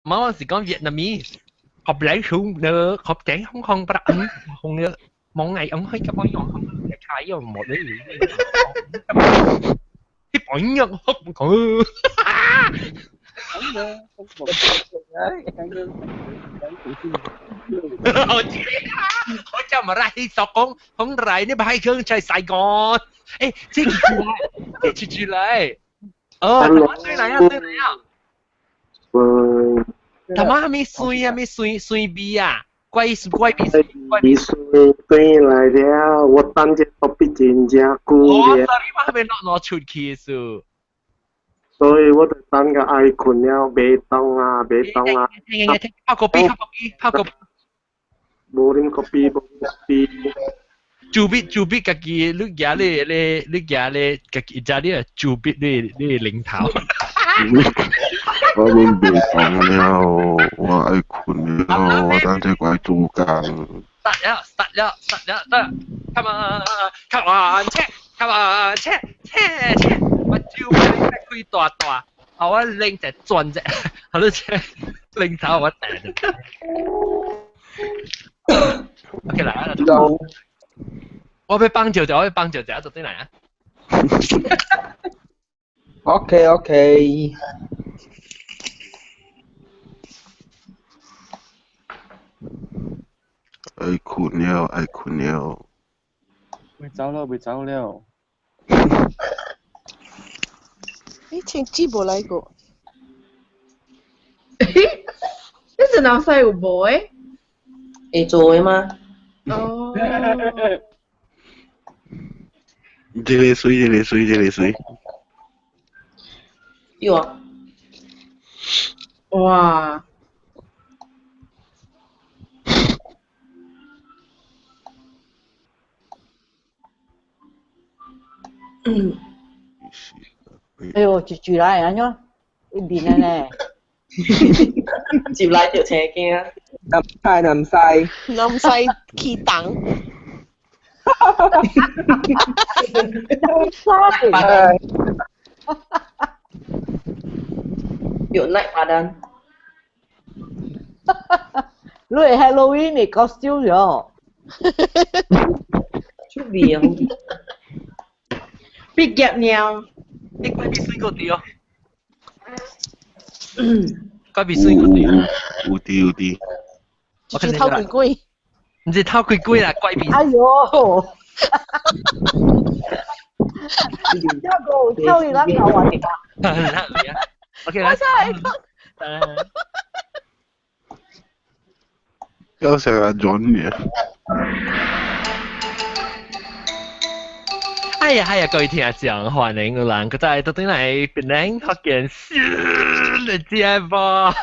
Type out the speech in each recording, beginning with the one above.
Máu thì có Vietnamese học lấy xuống nữa học chén không bắt ấn không nữa món này ấn hết các món nhọn không được khai vô một cái gì cái bọn nhân hút còn我就唔係索講，咁嚟呢排佢在Sài Gòn，誒，即係住嚟，即係住嚟，哦，頭媽水嚟啊，水嚟啊，頭媽係咪水啊？咪水 B 啊？貴 B 水，貴 B 水，對來了，我等隻 topic 真正久我了，係咪攞出去數？所以我就等個愛困了，別動啊，別動啊，聽，泡個 B，泡個 B。冇啉咖啡，冇咖啡。做必自己，你家咧，自己家咧做必你領頭。我們別講了，我愛困了，我等隻鬼做工。實了，得 ，come on，check，我招開大，我拎隻轉隻，好多隻領頭我掟。OK 嚟啊！我俾幫住就，做啲嚟啊 OK，愛困了。別走了。你請知冇嚟過？一陣鬧細路妹。會做的嗎？哦。這個水。有啊。哇！哎呦，住來安怎？一邊呢？接來條車鏡。南西起檔。有奶巴蛋。你係 Halloween 嚟 costume 咗？出味啊！別夾尿。你怪別水個啲怪別水個啲。有啲。住偷鬼。唔知偷鬼啦，怪別。哎呦！跳你那搞完吧。OK 啦。有成日轉嘅。哎呀，各位聽眾，歡迎有人佢在到底嚟邊領學件事，你知吧？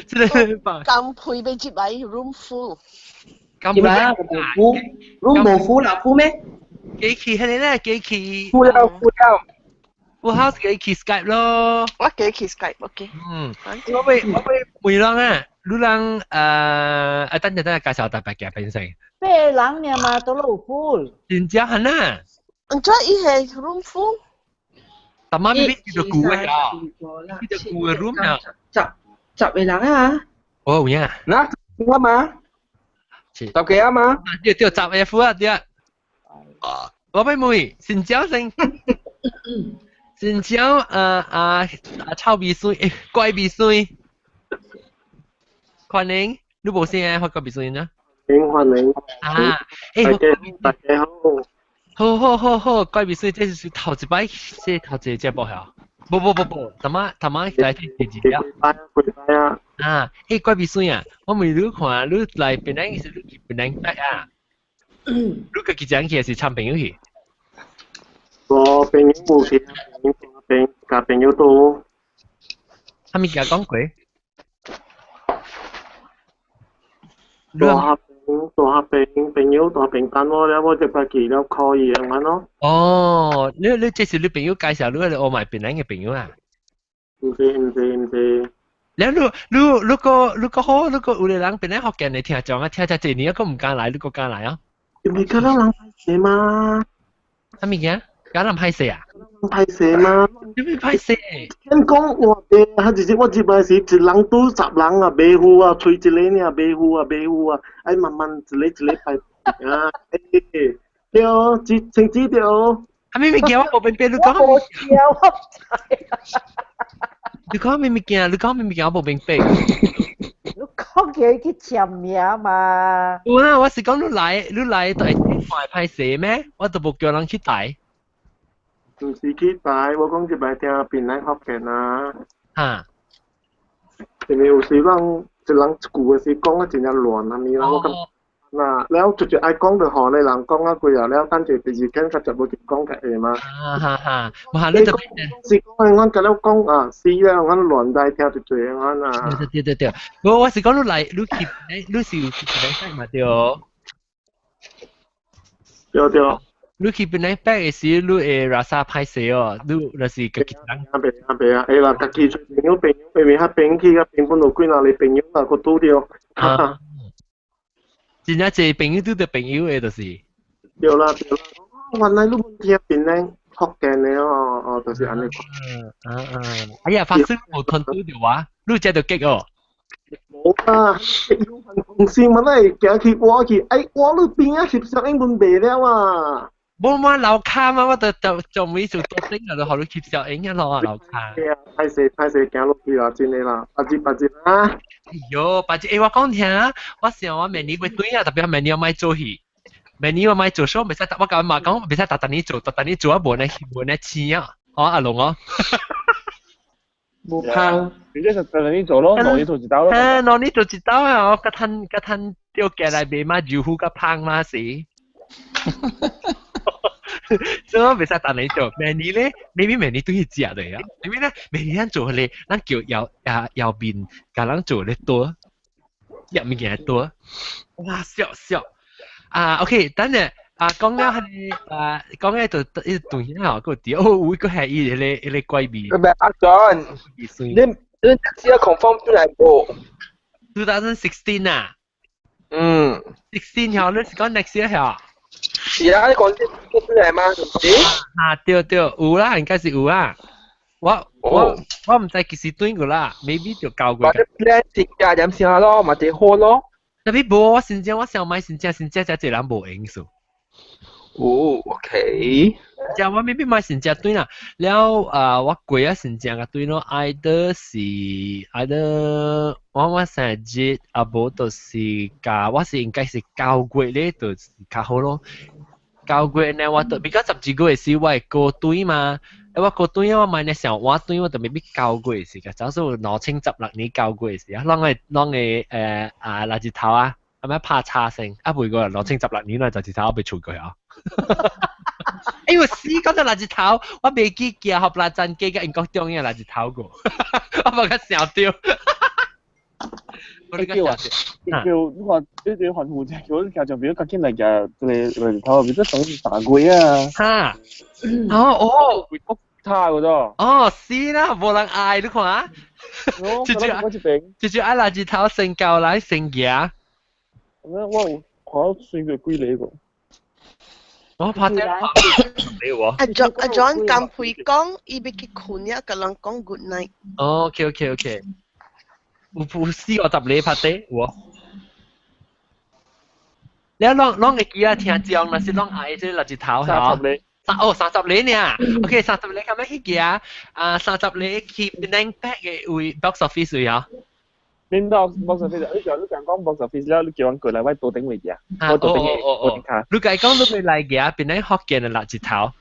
知吧？咁配備接嚟 room full。接嚟啊！room 冇 full 啦，full 咩？幾期係你咧？幾期 full 了。full house 幾期 Skype 咯？我幾期 Skype，OK。我會梅浪啊，你人等陣介紹特別嘅變成。咩人呢嘛都老 full。真正係啦。唔知伊係 room full。但媽咪叫做古嘅啊，叫做古嘅 room 啊。十個人啊？哦，呀。嗱，點嘛？10幾啊嘛？對10個夫啊，對。我俾妹，先招先。先招臭鼻水，怪鼻水。歡迎，你冇先學過鼻水啫？歡迎。啊，大家好。好，怪鼻水，這是頭一擺，這頭一節目係。不，頭媽來聽第幾條？啊，怪鼻水啊！我未你看，你來邊個是你邊個啊？你個記者去是參朋友去？我朋友冇去，甲朋友多。他咪甲講過？大朋友大平等咯，我就自己了可以咁樣咯。哦，你這是你朋友介紹你我買邊個朋友啊？唔知。แล้วลูก好，ลูก有啲人邊個學嘅你聽講啊，聽這年個唔敢來，你個敢來啊？你咪覺得人係嘛？係咪嘅？敢人歹勢啊？歹勢嘛？有咩歹勢？聽講我哋係直接我接來時，一人都10人啊，買戶啊，吹一個呢，買戶啊，哎慢慢一個拜啊，對哦，請指對哦。啊，咪咪叫我冇變變，你講。我知啊，我知。你講咪咪叫，你講咪咪叫我冇變變。你講嘅去簽名嘛？有啊，我是講你來就係快歹勢咩？我都冇叫人去帶。唔是去帶，我講入來聽邊嚟學嘅啊。嚇。因為有時人一人一句嘅時講啊，真係亂啊咪啦，我咁。嗱，แล้วจุดๆไอ้กล้องเดือดหอในหลังกล้องก็คุยแล้วตั้งใจไปยืนแค่กับจับบทกล้องกับเอมามาเรื่องจะเป็นสิกล้องงั้นก็แล้วกล้องสีแล้วงั้นหลอนได้แถวจุดๆงั้นเดี๋ยว我是講你來你คลิป你是有คลิปไหนแป嘛對你คลิปไหนแป嘅時你會ราซา拍攝哦你就是個其他人哎啦特技最朋友咪黑餅去個餅本度歸哪裡朋友啊個都掉真係借朋友都得朋友嘅，就是對啦，原來你唔聽邊咧學嘅呢就是安尼講。哎呀，發生冇吞到條話，你只就激哦。冇啊，同事問嚟行去我去，我你邊啊翕相英文未了啊？冇嘛樓卡嘛，我就每做多丁啊，就學到翕相影一攞啊樓卡。係啊，歹勢行落去啦，真係啦，八折啊！哎呦，八折！我講聽啊，我想我明年會對啊，特別係明年我買做戲，明年我買做 show， 唔使我講嘛講，唔使特你做啊，冇呢錢啊，阿龍哦。冇怕，你即係特你做咯，攞呢做一刀咯。攞呢做一刀啊！我個攤掉嘅嚟俾嘛，住戶個胖嘛死。所以我唔使特你做，明年咧，明年都要食嚟啊！明年咧，明年做咧，咱叫右邊，甲咱做咧多，入面嘅多，哇笑！OK，等陣講咗係講咗就呢段嘢啊，個屌會個係呢貴幣。唔係阿 John，你只係 confirm 出嚟個2016啊，16後你講 next year 係啊？是啊，你講啲出嚟嘛？對，有啦，應該是有啊。我唔知幾時對個啦 ，maybe 就教過。或者 plan 先加點先咯，或者好咯。特別冇，我先想買先只就一人冇影數。哦 ，OK。就我未必買先只對啦，แล้ว我貴啊先只個對咯，either 我成日接啊冇就是教，我是應該是教貴咧，就是較好咯。教貴呢，我比較十幾個月時我係個對嘛，我個對我買呢時候我對我就未必教貴時嘅，就算攞清執落你教貴時啊，啷個垃圾頭啊，係咪怕差性？每個人攞清執落你啦，垃圾頭我被除過啊。因為死嗰隻垃圾頭，我未記結合垃圾機嘅英國中嘅垃圾頭個，我冇個笑掉。你話你還護照嗰啲叫做變咗緊嚟嘅，你垃圾頭變咗等大貴啊！嚇！會谷差嘅啫。是啦，冇人嗌你看啊！直接嗌垃圾頭成嚿嚟成嘢。我算佢歸你個。我拍啲阿 John 咁配講，伊要去困呀，個人講 good night。OK。有試過10年拍啲喎。你啷會記啊？聽講那是啷嗌啲垃圾頭係30年啊 ！OK， 30年咁樣去記啊！30年去Penang Pack 嘅會 box office 會啊。邊度 box office？你講講 box office 啦，你叫人過嚟位到頂位嘅。我到頂卡。你講都未嚟嘅，邊啲學嘅垃圾頭？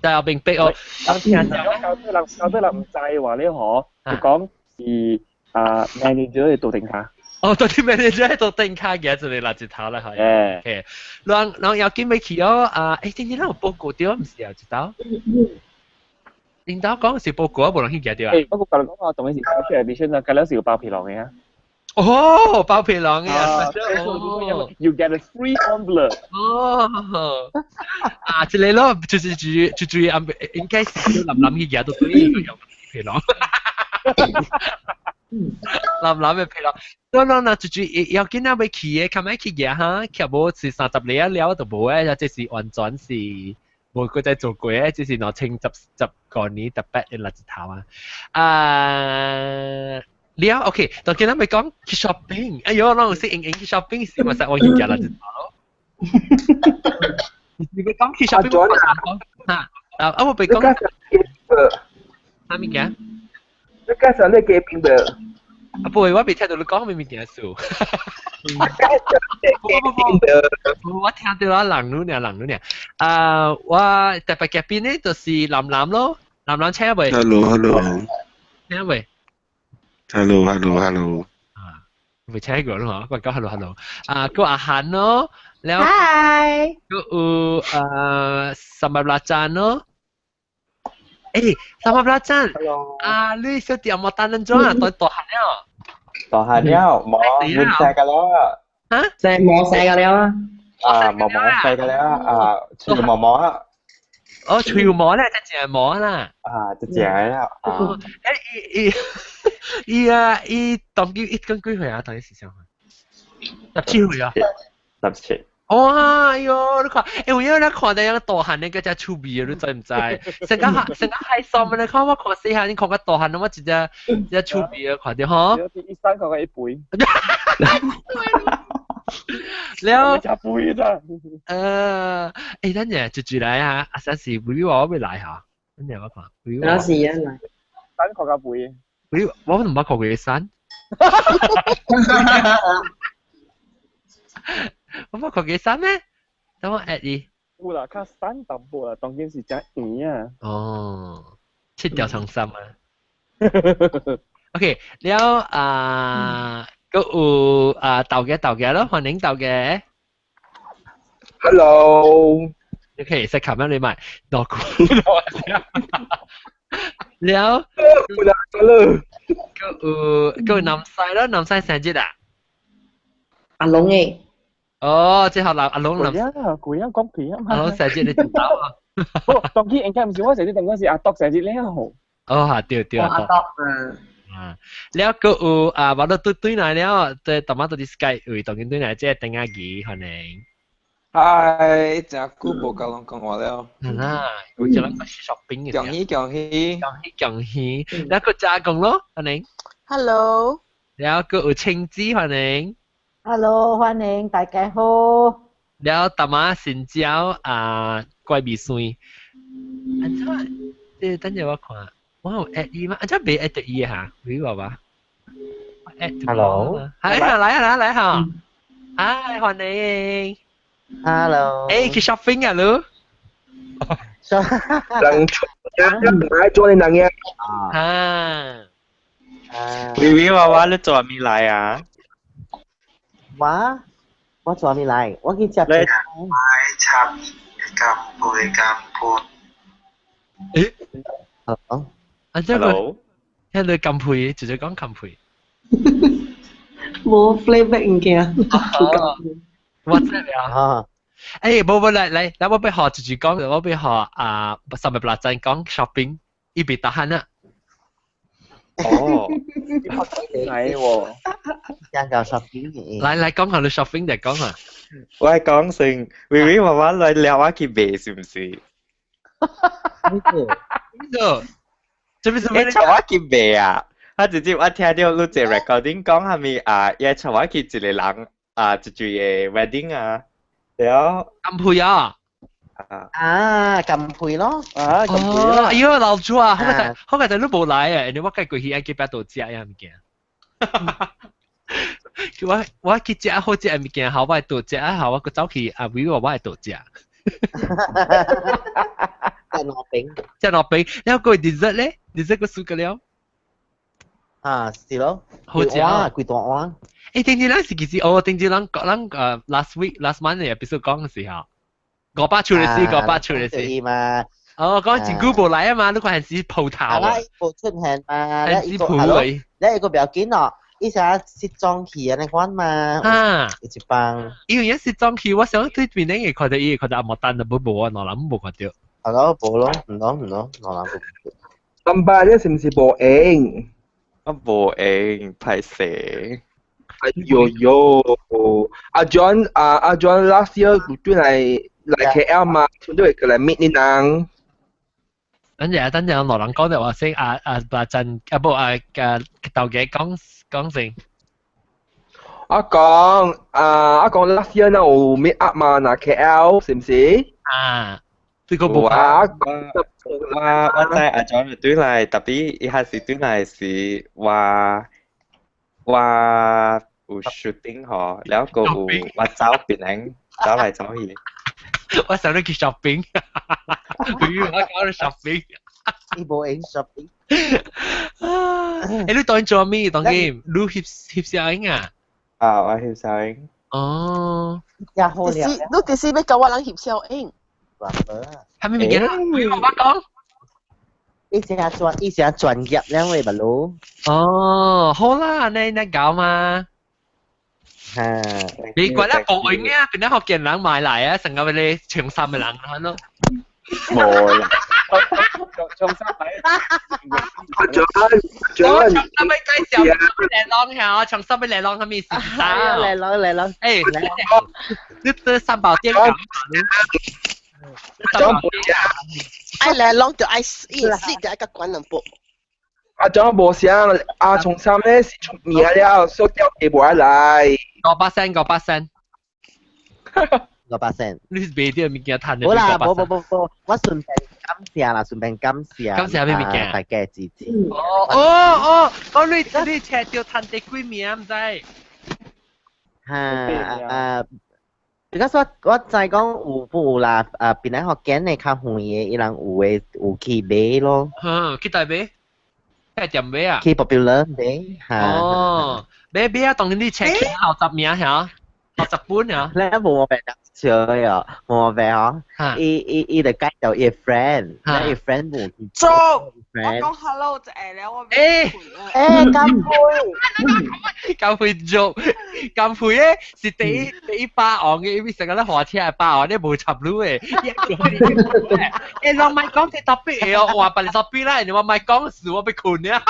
但係並逼我。當聽講搞得啦唔制話你可，就講是manager 嘅到頂卡。到啲 manager 喺度頂卡嘅就係垃圾頭啦，係。OK， 讓有見未去哦？點解有報告掉唔是垃圾頭？領導講是報告啊，冇人去記掉啊。不過講我同你時講出嚟俾先啦，隔兩時要包皮囊嘅啊。包皮囊嘅啊。You get a free envelope。之類咯，注意應該是要諗嘅嘢都對呢個有皮囊。諗嘅皮囊，嗱，注意有見到未去嘅，咁樣去嘅嚇，其實冇是30年了就冇嘅，即是完全是冇佢再做過嘅，只是我清十個年特別嘅垃圾頭啊。了 OK， 當今日咪講去 shopping， 哎呦，我識去 shopping 時，我實我要夾垃圾頭咯。你咪講去 shopping 我講嚇，我被講啥物件？你介紹你嘅邊度？不會，我未聽到你講咩物件數。我聽到啦，人女呢。我特別嘅邊呢，就是藍咯，藍車未 Hello。車未 Hello。未車過咯，我講 hello。個阿涵咯，แล้ว Hi。個sama belacan 咯。sama belacan。你小弟有冇單人裝啊？ต่อหันแล้วต่อหันแล้วหมอวุ้นแซกันแล้วฮะแซงหมอแซงกันแล้วหมอแซกันแล้วชื่อหมอ除毛咧，只隻係毛啦。จะเจ๋งแล้ว伊當幾一根幾歲啊？當幾時上去？17歲啊？17。哇！哎呦，你看，我因為你看到有個大漢你嗰隻粗鼻啊，你知唔知？成個海參你看我看四下，你看個大漢，我只粗鼻啊，看到嗬？一山看個一倍。แล้วจะปุยจ้ะ等陣住嚟啊！阿陣時會話我會嚟下，等陣我講會話。有時啊嚟。山看個背。會我唔捌看過嘅山。我捌看過嘅山咩？等我 at 你。有啦，較山淡薄啦，當然是隻魚啊。哦，切掉長衫啊。OK， แล้วก็เต่าแกแล้ว歡迎เต่าแก Hello。OK， 食琴咩你咪攞估แล้วก็นำไส้แล้วนำไส้แซนจิตอ่ะ阿龍誒。哦，即係阿龍นำ攰啊，講佢啊。阿龍แซนจิต你知道啊？當然應該唔是我แซนจิต，當嗰時阿篤แซนจิตแล้ว。哦，對阿篤แล้วก็ว่าเราตุ้ยหน่อยแล้วแต่ต่อมาตัวที่สกายตรงนี้ตุ้ยหน่อยจะแต่งงานกี่คนเอง Hi，真久冇交通講話了。我就諗去 shopping 嘅。講起，แล้วก็จ้า講咯，คนเอง Hello。แล้วก็青枝คนเอง Hello， 歡迎大家好。แล้วต่อมาสินเจ้า怪味酸，等陣我看。我有 at 伊嗎？真未 at 伊嚇，你話吧 ？Hello， 係嚟嚇，嗨歡迎 ，Hello， 去 shopping 啊你？人買咗你能嘅，Vivi 話話你做咩嚟啊？我做咩嚟？我去接你。買插金杯。Hello。Hello， 聽到金配，直接講金配。冇 playback 唔見啊。WhatsApp 啊。冇嚟，我俾學直接講，我俾學300八陣講 shopping， 一邊打慳啦。哦。係喎。人教 shopping 嘅。嚟講下你 shopping 定講下。我係講先 ，Vivi 話話嚟聊下佢背是唔是？一坐我見未啊？我直接我聽到錄隻 recording 講係咪一坐我見一個人就住嘅 wedding 啊，แล้ว金配啊？金配咯。金配啦。哎呀，老朱啊，好嘅，你冇嚟啊，你我計過去幾百度隻啊物件。我去隻好隻物件，好我係度隻啊，好我個走去Vivi 話我係度隻。即係落餅，你有個 dessert 咧 ？dessert 個蘇格了？是咯。好食啊！幾多碗？定住嗰時其實定住咱last month 嘅 episode 講嘅時候，500出嚟先嘛。講前古部嚟啊嘛，呢個係指鋪頭啊。鋪出現嘛，係指鋪位。你個表見咯。依家卸妝期啊，你講嘛？一幫。因為一卸妝期，我想對面咧，佢哋阿莫丹就冇啊，我諗冇看到。係咯，冇咯，唔攞，我諗。300呢是唔是播映？我播映拍攝。哎呦，阿 John last year 轉嚟嚟 KL 嘛，全都會過嚟 meet 你人。等陣羅蘭講就話先白陣不豆嘅講先。講 last year 那有 meet up 嘛，那 KL 是唔是？這個冇啊，我知阿 John 對嚟，特別一開始對嚟是話有 shooting 嗬，แล้วก็ว่าเจ้าเป็นเองเจ้า嚟เจ้า去。我想你去 shopping， 我講你 shopping。你冇影 shopping。你當做咩？當 game， 你翕相影啊？我翕相影。哦。你第時要教我人翕相影。係咪咪嘅？你同我講。以前專業兩位咪咯。哦，好啦，你搞嘛？你覺得報應啊？邊啲學嘅人買嚟啊？成日俾你長衫嘅人睇咯。冇啦。長衫係。長衫咪介紹靚浪下，長衫咪靚浪係咩意思？靚浪。誒，你這三寶店搞嘛？愛靚浪就愛sleep就愛個管人播。John 冇想從三咧是出名了，所以叫佢冇嚟。5%。5%。你是賣啲物件賺嘅？好啦，冇，我順便感謝啦，順便感謝。感謝咩物件？大家支持。哦，你車條賺啲幾名唔知？而家我就係講有啦，邊啲學緊你較遠嘅，伊人有去買咯。去大買？係點買啊？去 popular 買。哦，買啊！當然你車幾60名嚇，60本啊。咧冇我病得少嘅，冇我病嗬。伊就介紹伊 friend，伊 friend 冇去。做，我講 hello 就係了，我咁會做，咁會咧是第一把昂嘅，因為成日咧學車係把昂，你冇插路嘅。誒，我咪講啲特別嘢，我話俾你特別啦，人哋話咪講事，我俾困啊。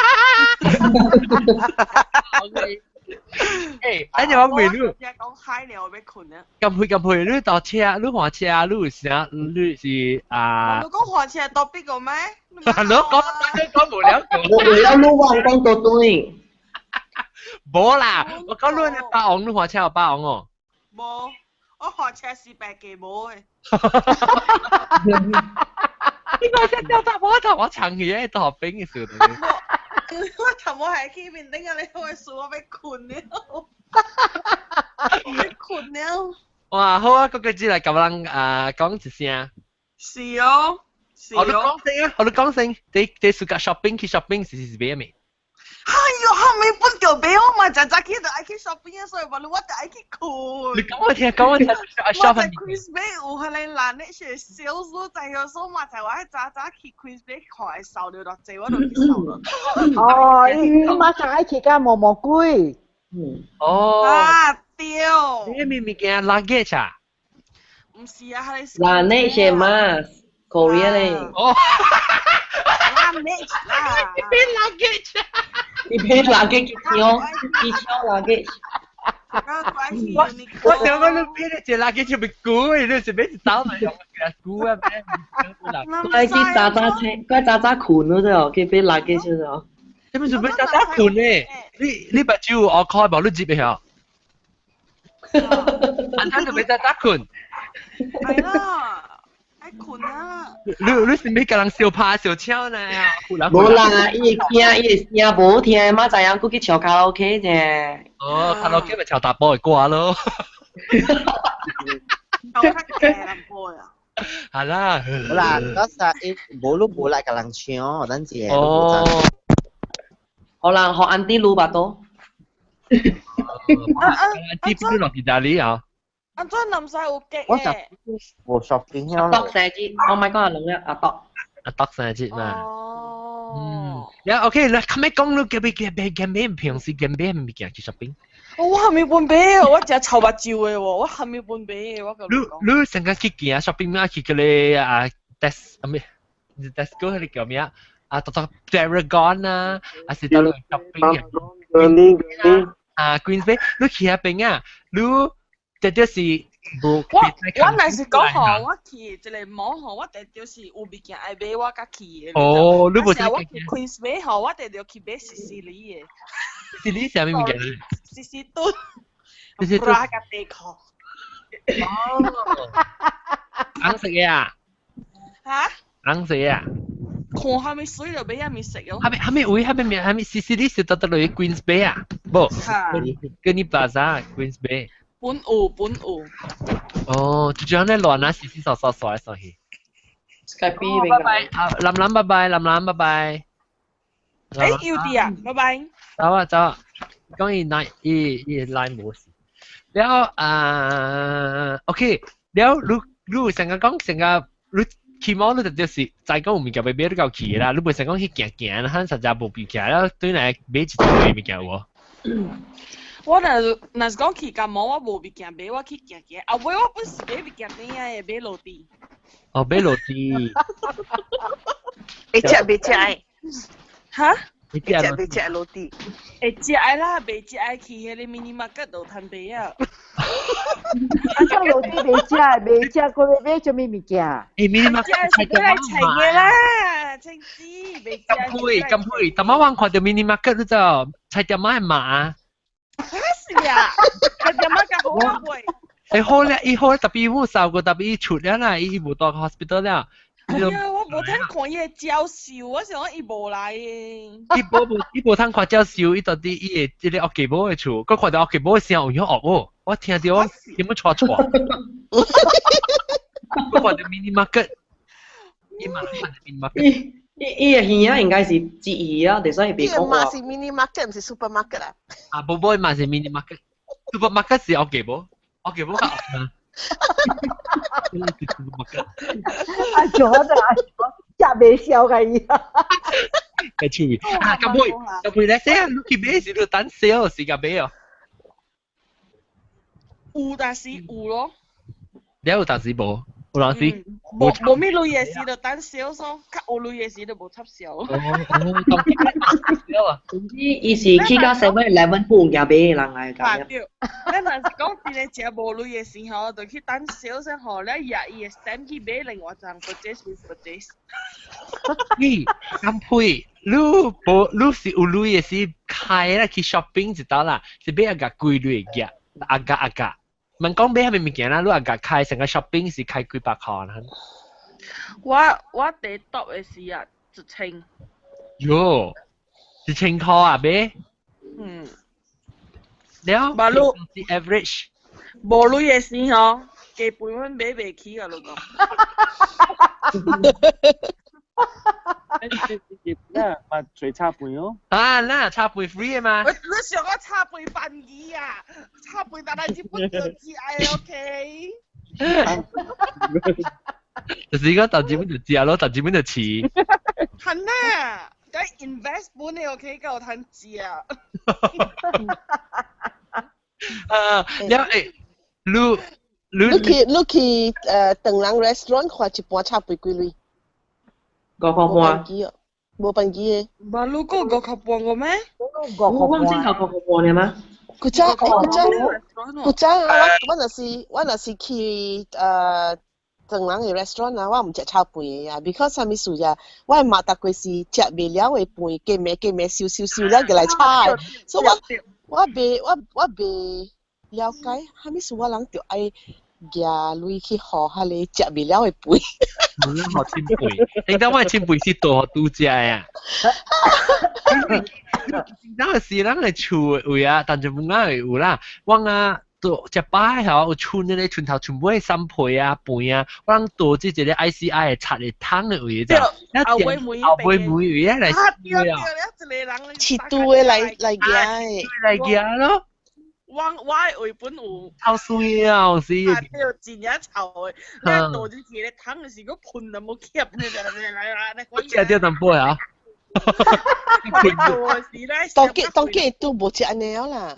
誒，等陣我問你。講嗨你我俾困啊。咁會，你搭車，你學車，你是啥？你是啊？你講學車特別個咩？你講無聊個。我要錄完講到對。冇啦，我講你把昂，你學車有把昂哦。冇，我學車是白嘅冇嘅。你講隻吊搭我長嘢喺學兵嘅時候。我頭我係去面頂啊！你開數我俾困了，俾困了。哇，好啊！嗰個只嚟咁樣講一聲。是哦，我都講聲啊！我都講聲。你暑假 shopping 去 shopping 是咩未？哎呦，後尾半條俾我嘛，就去到愛去 shopping 嘅，所以話你我就愛去困。你講我聽，shopping。Queens Bay 有係你難呢些少數就有數嘛，就話早去 Queens Bay 看係掃了落地，我就去掃啦。哦，你馬上愛去㗎毛毛龜。哦。啊，對。你咪件 luggage 啊？唔是啊，係。Laneige 係嘛 ？Korea 咧。哦。Laneige 啦。你俾 luggage 啊？你俾 luggage 機場 luggage。我想講你俾你隻 luggage 就咪攰，你是俾隻手嚟用嘅攰啊咩？佢去渣車，佢渣困咯啫，佢俾 luggage 啫。你咪做咩渣困咧？你把招我開冇你接嘅嚇。安睇就俾渣困。係啦。困啊！你是咪甲人小拍小超呢？無啦，伊聲無聽，嘛知影佢去唱卡拉 OK 啫。哦，卡拉 OK 咪唱大波嘅歌咯。係啦。好啦，嗰時冇錄冇嚟甲人唱，等陣。哦。可能學安迪魯吧都。安迪不是落意大利啊？安怎南西有激嘅？我 shopping 啊。篤射節，我咪講阿龍一阿篤。阿篤射節嘛。哦。呀 ，OK， 嗱，咁你講你嘅咩平時嘅咩物件去 shopping？我還沒半杯，我只臭白照嘅喎，我還沒半杯，我咁講。你成日去見啊 shopping 咩？去嗰啲啊 Tesco 係叫咩啊？啊，到 Paragon 啊，還是到 shopping 啊？Queens Bay，你去嗰邊啊，你。這就是我若是講吼，我去一個網吼，我定就是有物件愛買，我甲去嘅。哦，你冇我去 Queens Bay 吼，我定要去買西西里嘅。西里啥物件？西西頓。西西頓。布拉格地殼。哦。紅色嘅啊？嚇？紅色嘅啊？看下面水就俾下面食咯。下面位下面西西里是得落去 Queens Bay 啊？冇。跟你 Plaza Queens Bay。本澳。哦，就這樣咧亂啊，洗掃來掃去。Skype 拜拜，林拜拜，林拜拜。誒，要啲啊，拜拜。走啊，講伊拉冇事。แล้วOK，แล้ว你成日講成日你去貓你就是再講有物件買你夠去啦，你唔成講去行啦，實在冇必要啦，對來買一堆物件喎。我若是講去甲毛，我無物件買，我去行。後尾我本是買物件咩啊？買落地。哦，買落地。會食袂食誒？哈？會食袂食落地？會食誒啦，袂食誒去迄個 mini market 度攤買啊。啊，落地袂食，袂食，佢買做咩物件？mini market 係過來採嘅啦，青子袂食。咁配，但我看到 mini market 你就菜店買嘛。是啊，佢點解咁好貴？伊好咧，特別冇受過，特別伊出咗啦，伊冇到 hospital 啦。係啊，我冇聽看伊嘅招數，我想講伊冇來嘅。伊冇聽看招數，伊到底伊個屋企冇嘅厝，佢看到屋企冇嘅聲有學喎，我聽到我點樣錯。我看到 mini market，伊嘛看到 mini market。伊個魚啊，應該是節魚啊，所以別講話。嘛是 mini market，唔是 supermarket 啊。啊，冇嘛是 mini market，supermarket 是屋企冇較惡啊。阿左就食未消嘅伊。嘅趣味啊，咁會咧，寫你去買時就等 sale 時間買哦。有但是有咯。你有但是冇。有陣時冇咩類嘢事就等少咯，較有類嘢事就冇插少。總之，伊是去到 7-11半夜買嘅人嚟㗎。對，你若是講真係食無類嘢事吼，就去等少先吼，你日伊嘅 stamp 去買另外一張 purchase。咦，咁配，你是有類嘢事開啦，去 shopping 就得啦，是買一個貴類嘅，阿價。問講買係咪物件啦？你話架開成個 shopping 是開幾百塊啦？我第 top 嘅是啊，1000。喲，1000塊啊買？了，馬路是 average。無類嘅事吼，基本上買袂起啊，老講。嘛最差半咯。啊，那差半 free 嘛？你想我差半飯魚啊？差半但係只本就知嗌 OK。就是講投資本就知啊，攞投資本就似。係啊，啲 invest 本你 OK 夠睇知啊。了誒，你去長廊 restaurant 看一盤差半幾鐳。5塊半。冇辦機嘅。馬路個5塊半個咩？我唔知5塊半嘅咩？古早啊，我若是去長廊嘅 restaurant 啊，我唔食炒飯嘅呀 ，because 啥物事呀？我馬達貴是食袂了嘅飯，加咩燒了嘅來炒，所以我袂了解，啥物事我人就愛夾鐳去學下你食袂了嘅飯。冇啦，學千倍，你等我千倍先到學度食呀。當個是咱個厝位啊，但係冇啱有啦。我啊，做食飽後有村嗰啲村頭全部係三倍啊、半啊，我諗做即係啲 ICI 係拆嚟湯嘅位啫。後背妹位啊嚟食啊，切肚嘅嚟嘅咯。我為本有超水啊！我死！啊，要真嘢臭嘅，你做啲嘢你湯嘅時個盤就冇夾你嚟。我食掉啖杯啊！當機都冇食安尼啦。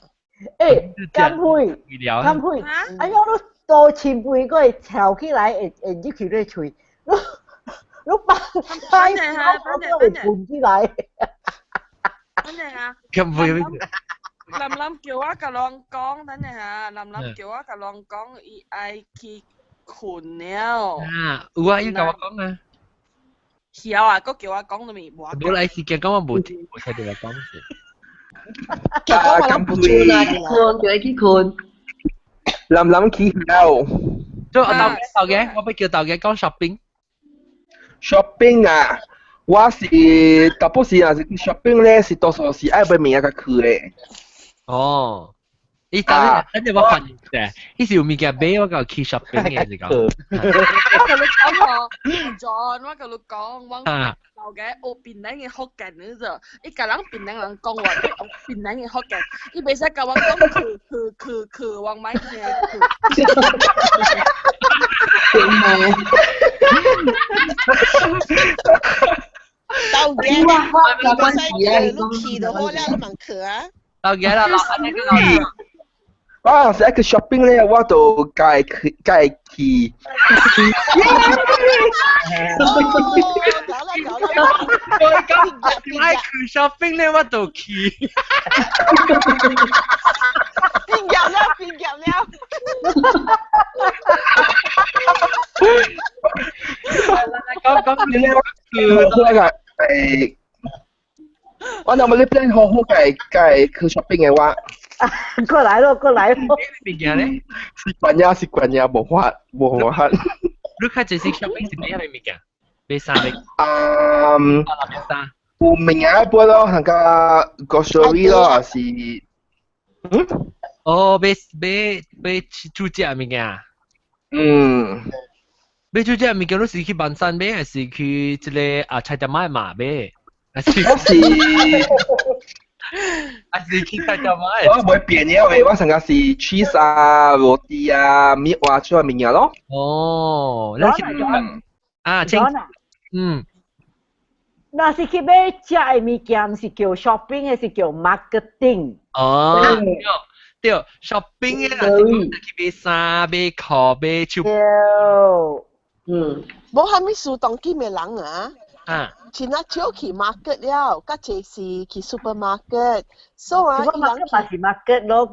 誒，金配，哎呀，你多前輩嗰個炒起來，入去你嘴，你擺我都會盤起來。真係啊！金配。林叫我甲人講，等陣下，林叫我甲人講，伊愛去困了。啊，有啊，要甲我講啊。曉啊，佫叫我講都未無。冇嚟時間講我冇聽到你講事。咁攰啦，困叫你去困。林去了。做豆嘅，我俾叫豆嘅講 shopping。shopping 啊，我是大部時啊是 shopping 咧，是多數是愛買物件甲去咧。哦。伊等陣我發現啫，伊是有物件買，我個去 shopping 嘅是講。我同你講喎 ，John， 我同你講，我舊嘅學檳榔嘅福建呢就，伊甲人檳榔人講話，你學檳榔嘅福建，伊袂使甲我講去，我買嘅去。豆嘅，我使去就好啦，你問佢啊。豆嘅啦，我是一個 shopping 咧，我就介去。我去 shopping 咧，我就去。變入了。講你咧，我有冇啲 plan 好介去 shopping 嘅話？過來咯。邊件咧？習慣呀，無法。你開始 shopping 是咩嘢物件？買衫買。有物件一般咯，那個 grocery 咯，還是哦，買煮食物件。買煮食物件，你是去萬山買，還是去一個菜店買？還是去菜店買？我買便宜嘅，我成個是 cheese 啊、roti 啊、meat 啊，出嚟物件咯。哦，你去那是去買食嘅物件，是叫 shopping 嘅，是叫 marketing。哦，對 ，shopping 嘅係去買衫、買褲、買手錶。冇係咪數當幾咩人啊？前日朝去 market 了，家姐是去 supermarket， 所以伊人去 market 咯，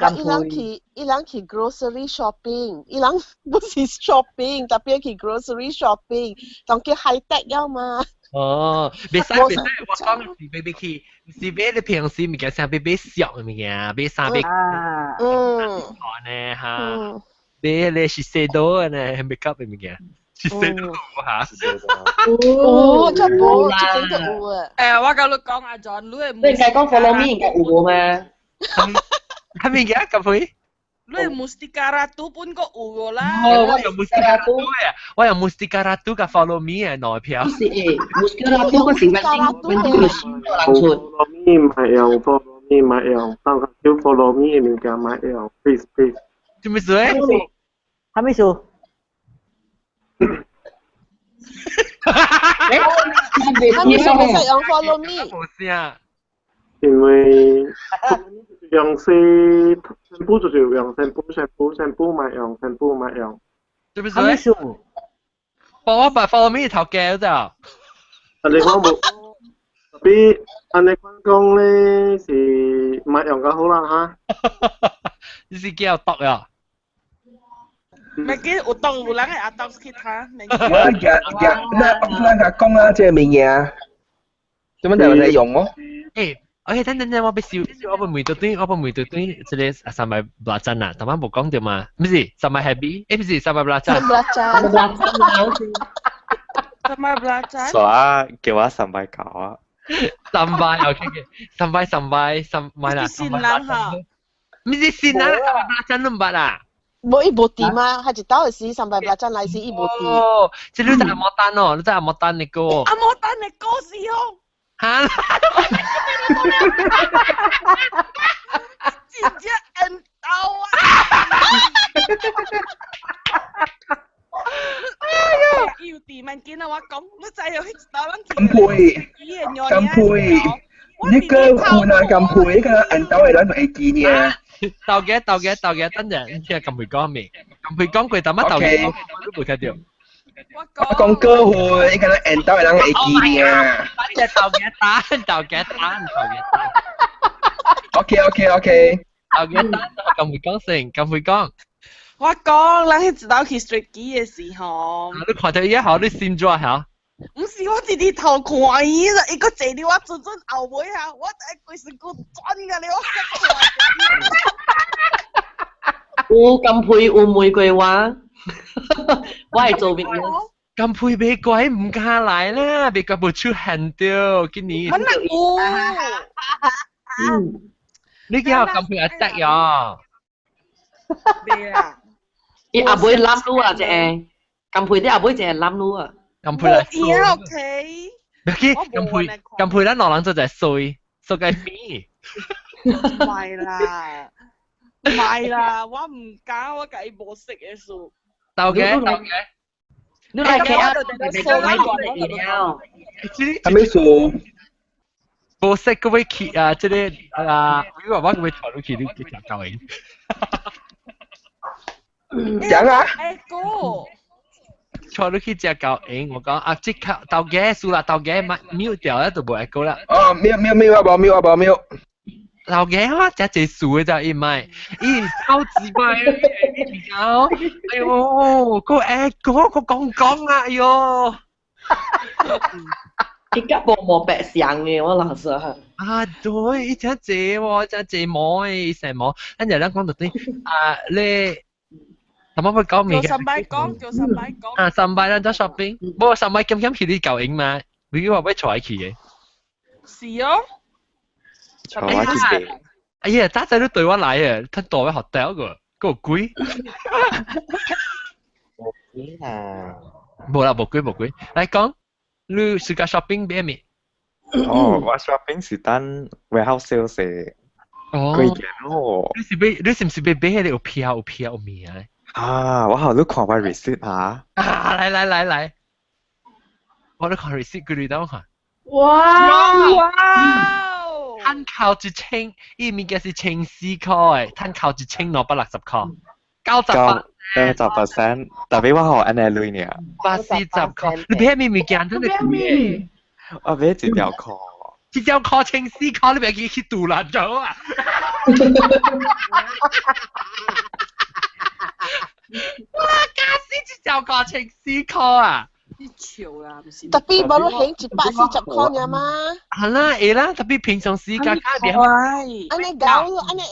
伊人去 grocery shopping， 伊人不是 shopping， 特別去 grocery shopping， 當叫 high tech 了嘛。哦，袂使，我講是買去，是買你平時物件先買小嘅物件，買衫買呢嚇，買咧是細多呢，make up 嘅物件。是細多嚇。真冇，真係有啊！我甲你講阿 John， 你唔係講 follow me 應該有咩？係咪嘅咁會？你 Mustika Ratu pun kok uwo lah. Oh, yang Mustika Ratu ya. Oh, yang Mustika Ratu ka follow me ya, no票。是誒，Mustika Ratu 個是揾follow me 唔係用 follow me 唔係用，當個叫 follow me 嘅物件唔係用 ，please。做咩事？係咪事？你使唔使用 follow me？冇事啊。因為用是shampoo 就是用 shampoo 咪用 shampoo 咪用。做咩事？幫我把 follow me 頭嘅咋？你講冇，特別按你講咧是咪用嘅好啦嚇。你是叫毒呀？Mungkin utang ulang atau kita. 我那個講啊，即係物件，做乜就係用咯？誒。OK，等，我俾笑，我本梅到端，即係三百八針啊，頭先冇講到嘛？唔是三百 happy， 唔是三百八針。300 所以叫我300搞啊。300 OK 嘅，300啦。先冷嚇。唔是先冷，300針都唔八啊。冇一部電嘛，係一刀是300針來是一部電。哦，即係你真係冇單哦，你真係冇單你個。啊冇單你個是哦。嚇！真正硬到啊！要電文見啊！我講，你就係去打撚金配，呢個換啊金配，呢個硬到係撚係見嘅。豆嘅，等陣，你聽金配講未？金配講句乜豆嘅？都冇聽到。我講歌會，呢個硬到係撚係見嘅。只豆嘅蛋。OK OK OK。後嘅咁會講先，咁會講。我講，咱迄一道去 Street 機嘅時候，你看到伊好，你心咗嚇？唔是我直直頭看伊啦，伊個坐伫我陣陣後尾下，我規身骨轉㗎你我有金配有玫瑰花，我係做咩？咁配俾鬼唔加嚟啦，俾個部出行掉，今年。乜嘢有？你叫咁配阿得呀？未啦。伊阿妹攬路啊，只金配啲阿妹淨係攬路啊。咁配嚟。冇嘢 OK， 咁配咱老人做就係衰嘅面。唔係啦，唔係啦，我唔搞，我計冇識嘅數。鬥嘅。你嚟企喺度就數喺度嚟了。係咩數？冇識嗰位企啊，即係如果我嗰位坐到企都幾難教嘅。講啊！坐到去只教應，我講啊，即刻鬥嘅輸啦，鬥嘅秒掉咧就冇一個啦。哦，秒啊冇。老嘅我只隻數嘅咋，唔係，超級快啊！哎呦，個講啊，哎呦！依家冇白相嘅，我老實係。啊，對，一隻喎，一隻摸，成摸，跟住咧講到啲你。咁我會講咩嘅？做上擺講。啊，上擺啦，做 shopping。不過上擺咁去啲舊影嘛，你話會坐喺企嘅。是哦。坐喺企嘅。哎呀，打仔都對我嚟啊，佢代我學掉個，嗰個貴。冇啦，冇貴。嚟講，你試下 shopping 邊咩？哦，我 shopping 是單 warehouse sales 嘅。哦。貴嘅咯。你是唔是俾迄個有票有面啊？啊，我好你看我 receipt 啊！嚟，我都看 receipt 佢哋等下。哇！攤靠一千，呢物件是1,400塊，攤靠1,660塊，90%，特別我學安尼類呢。80塊，你俾咩物件真係貴？我俾一條褲。一條褲1,400塊，你俾佢去杜蘭咗啊！哇！假死一條褲1,400塊啊！你潮啦，唔是？特別冇得起140塊嘅嘛？係啦，係啦，特別平常時間加邊？安尼搞，安尼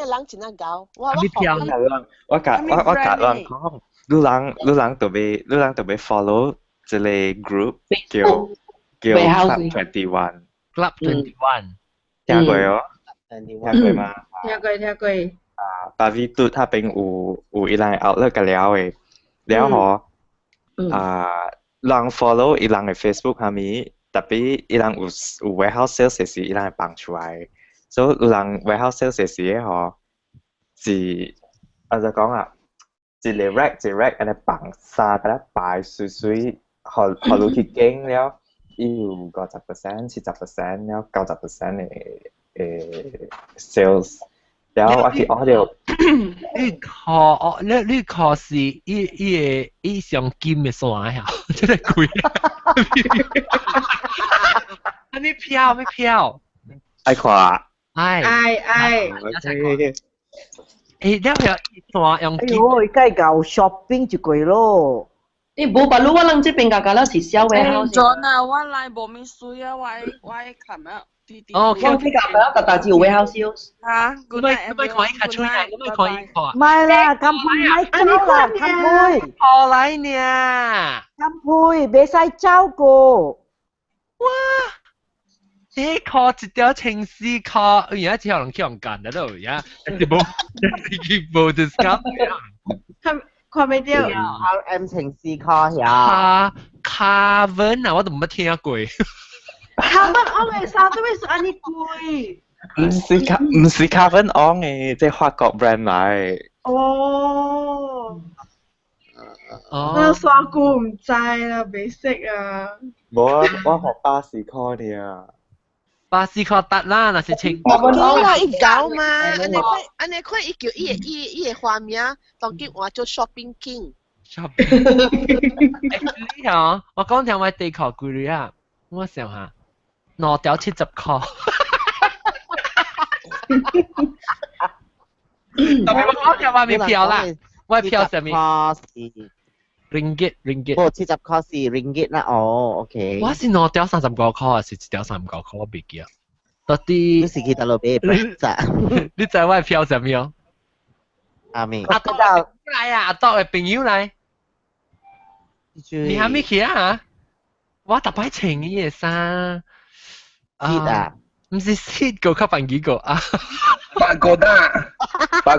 人真係搞。我夾人講，你人特別 follow 一個 group 叫 Club 21。Club 21。聽過哦？聽過嗎？聽過。巴比嘟他邊有一人 outlet 嘅了嘅，了嗬。人 follow 一人嘅 Facebook 下面，特別一人有 warehouse sales 時，一人係綁出來，所以有人 warehouse sales 時咧嗬，是我就講啊，一個 rack 安尼綁衫，俾佢擺水，學你去經了，有50%、70%了90%嘅sales。然後我就你考是一上金嘅線呀，真係貴。你票，愛看。愛。你有線用金。哎呦，該搞 shopping 就貴咯。你冇把路我諗這邊個了是小位好。John 啊，我來冇咩水啊，我琴日。哦，我呢個特只有 warehouse sales。嚇，咁咪可以出嚟，咁咪可以看。唔係啦，金配咪走啦，金配。何來呢？金配，別使走個。哇！呢個一條1,400塊，而家只可能叫人揀得到，而家冇 discount。看未到 RM 1,400塊呀。卡文啊，我都冇聽過。Carbon on 嘅衫都會係安尼貴。唔是 Carbon on 嘅，即係法國 brand 嚟。哦。我衫褲唔知啦，未識啊。冇啊，我學80塊嘅啊。80塊得啦，那是1,000。我啦，一搞嘛，安尼看伊叫伊個花名，當叫我做 shopping king。你好，我講聽我地球幾鐳啊？我想下，5條70塊。特別我講話咪票啦，我票上面 ringgit。哦，70塊是 ringgit 啦，哦，OK。我是攞掉39塊，還是掉39塊？我唔記得。到底你是去到路邊咋？你知我票上面哦？阿明。阿多來啊！阿多嘅朋友來。你還沒去啊？我特擺穿嘅衫。啊？唔是 seat 個級辦幾個啊？巴哥大。我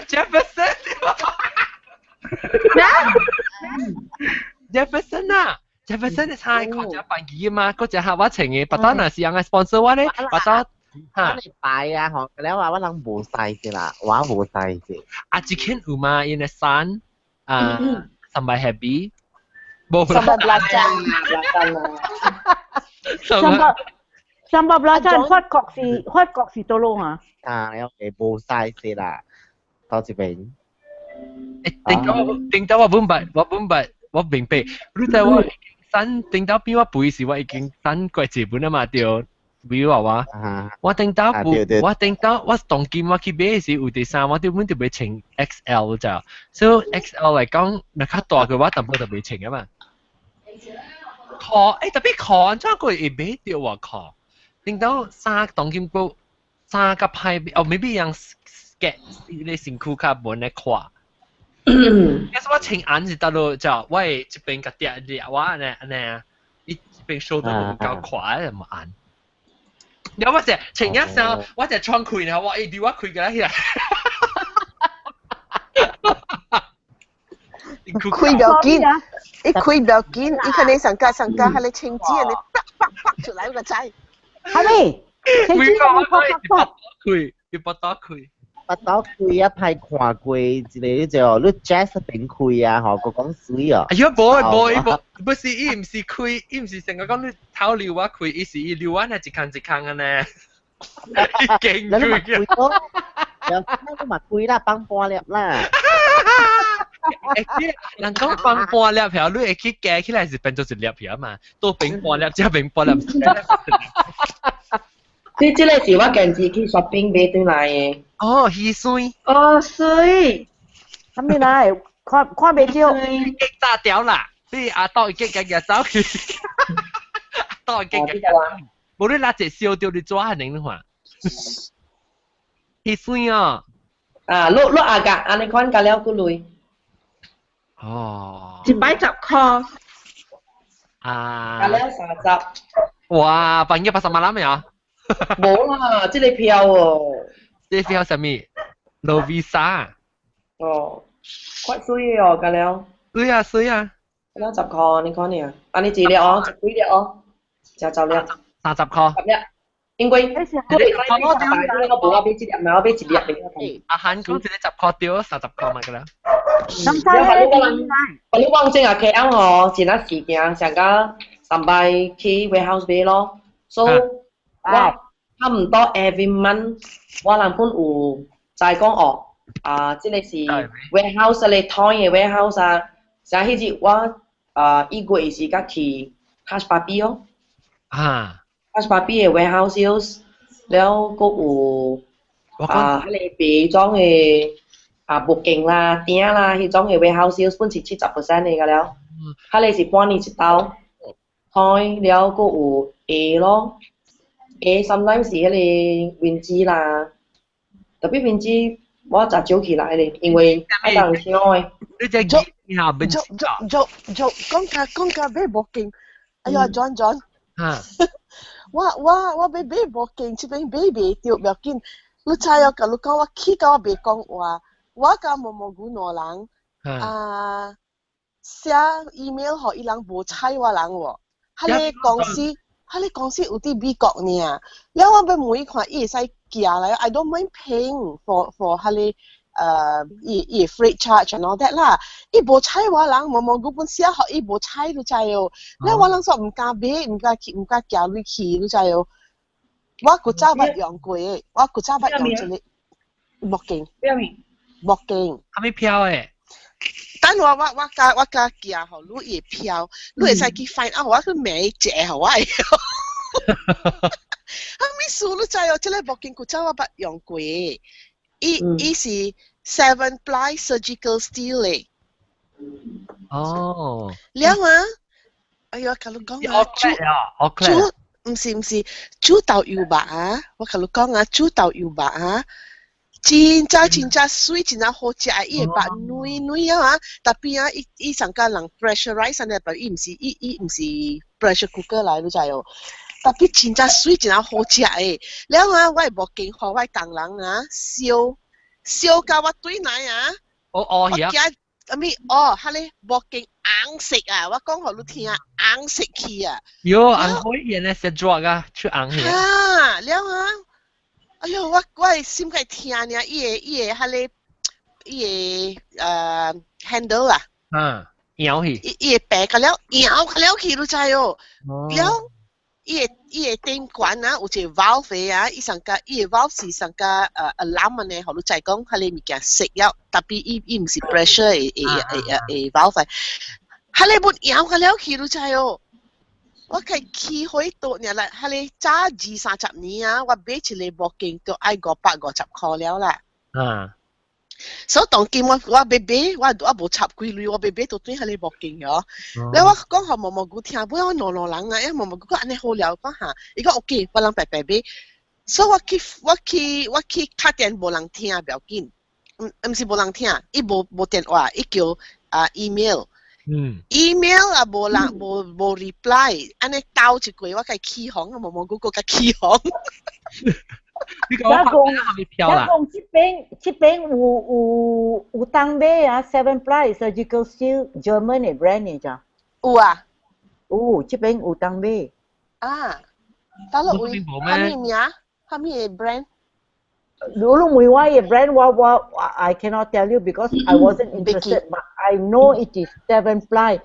Jefferson。Jefferson 啊 ，Jefferson 係差嗰隻辦幾嘛？嗰隻係我穿嘅，不單係人嘅 sponsor 我咧，不單。我嚟擺啊，學แล้ว話我諗冇細隻啦，話冇細隻。啊，之前有嘛，in the sun，sampai happy，sampai belacan。sampai belacan，法國是多咯嚇。啊，你冇細隻啦，到這邊。定到我明白，我明白。你知我定到邊我背時，我已經等過日本啊嘛，對。比如話我定到我當今我去買時有第三，我根本就未穿 XL 咋，所以 XL 嚟講，那較大嘅話，淡薄就未穿啊嘛。褲特別褲，安怎個會買到啊褲？定到衫當今個衫個派未必樣嘅，你身軀較滿嘅褲。但是我穿眼是得咯，就我係一邊個跌我安尼，一邊 shoulder 唔夠寬就冇眼。有我成前一聲，我就窗開然後我你我開嘅啦，其實開表見，一開表見，你看你上架，係你青枝，你啪出來個仔，係咪？青枝要不多開。我到開一派看過一個就你 jazz 邊開啊，嗬，個講水啊。哎呀，冇，不是，伊唔是開，伊唔是成個講你頭撩我開，伊是伊撩我係一坑嘅呢。勁開嘅。有咩都咪開啦，幫半粒啦。人講幫半粒票，你會去夾起來是變做一粒票嘛？都變半粒，只變半粒。即個是我近次去 shopping 買轉來嘅。哦，魚水。哦，水。咁你嚟看未少？激炸掉啦！你阿多激嘅走去，多激嘅。冇你拿隻燒掉你抓下你話。魚水啊！啊，碌阿格，安尼款價了個類。哦。一百10塊。啊。價了30。哇，半夜80萬啦未啊？冇啦，即係票喎。即係票什麼 ？No visa。哦，quite 水哦，咁樣。水啊。咁樣10塊，你講你啊？啊，你幾粒哦？幾粒哦？就10粒。30塊。10粒。應該。我冇我俾一粒，唔係我俾一粒俾你。阿韓講一個10塊掉30塊嘛，㗎啦。你講正啊，KL 哦，前段時間成個300去 warehouse 買咯，所以。我差唔多 every month 我男朋友就係講哦，即係是 warehouse 你拖嘅 warehouse 啊，成迄日我一個月時間去 Hush Puppy 哦，Hush Puppy 嘅 warehouse แล้วก็有迄個備裝嘅booking 啦、訂啦，迄種嘅 warehouse 本是70%嚟㗎了，迄個是半年一刀，開了個有 A 咯。sometimes 是迄個winter 啦，特別winter我就早起來咧，因為一人燒誒。你只見下邊講價買無勁，哎呀 John，我買無勁，這邊買袂到，唔要緊。你知我甲你講，我去到我袂講話，我甲某某古兩人寫 email 互伊人無睬我人喎，迄個公司。你公司有啲美國呢，然後我俾每一款伊會使寄來 ，I don't mind paying for 伊 free charge and all that 啦。伊無睬我人，某嗰本寫互伊無睬，你知哦。然後我人說唔敢買，唔敢寄你去，你知哦。我古早捌用過嘅，我古早捌用一個木鏡，木鏡。係咪票誒？等我加寄互你嘅票，你會使去 find out 我去買一個互我。咪數都知哦，即係博見古仔我捌用過，伊是 7 ply surgical steel 咧。哦。了啊！哎呀，甲你講啊，唔是煮豆油白啊！我甲你講啊，煮豆油白啊！真水，真好食啊！伊會白軟啊，特別啊，伊上加人 pressurize 呢，但伊唔是 pressure cooker 來，你知哦。特別真水，真好食誒。了啊，我係無經互我工人啊，燒到我對內啊。哦呀。哈咧無經硬食啊！我講互你聽，硬食去啊。喲，硬可以呢，食咗啊，出硬去啊！了啊！哎呦，我心計聽呢，伊個哈咧，伊個handle 啊，搖去，伊個白個了，搖個了去，你知哦。了，伊個電管啊，有一個 valve 啊，伊上加伊個 valve 是上加alarm 呢，互你知講哈咧物件熄了，特別伊唔是 pressure 嘅 valve，哈咧要搖個了去，你知哦。我係起開到呢啦，係你揸20-30年啊！我買一個無經都愛550塊了啦。所以當今我買，我無插幾鐳，我買到對係你無經咗。แล้ว我講下毛毛菇聽，不過我老人啊，因為毛毛菇安尼好了，講下，伊講 OK， 我人白買。所以我去打電無人聽，不要緊，唔是無人聽，伊無電話，伊叫email。email 啊，無人無 reply， 安尼鬥一句，我計起紅，毛毛菇個起紅。你講係咪票啦？這邊有當買啊 ，7 ply surgical steel German 嘅 brand 嚟咋？有啊。有，這邊有當買。啊，大陸有，係咩名？係咩 brand？如果唔係我嘅 brand，I cannot tell you because I wasn't interested. But I know it is 7 ply.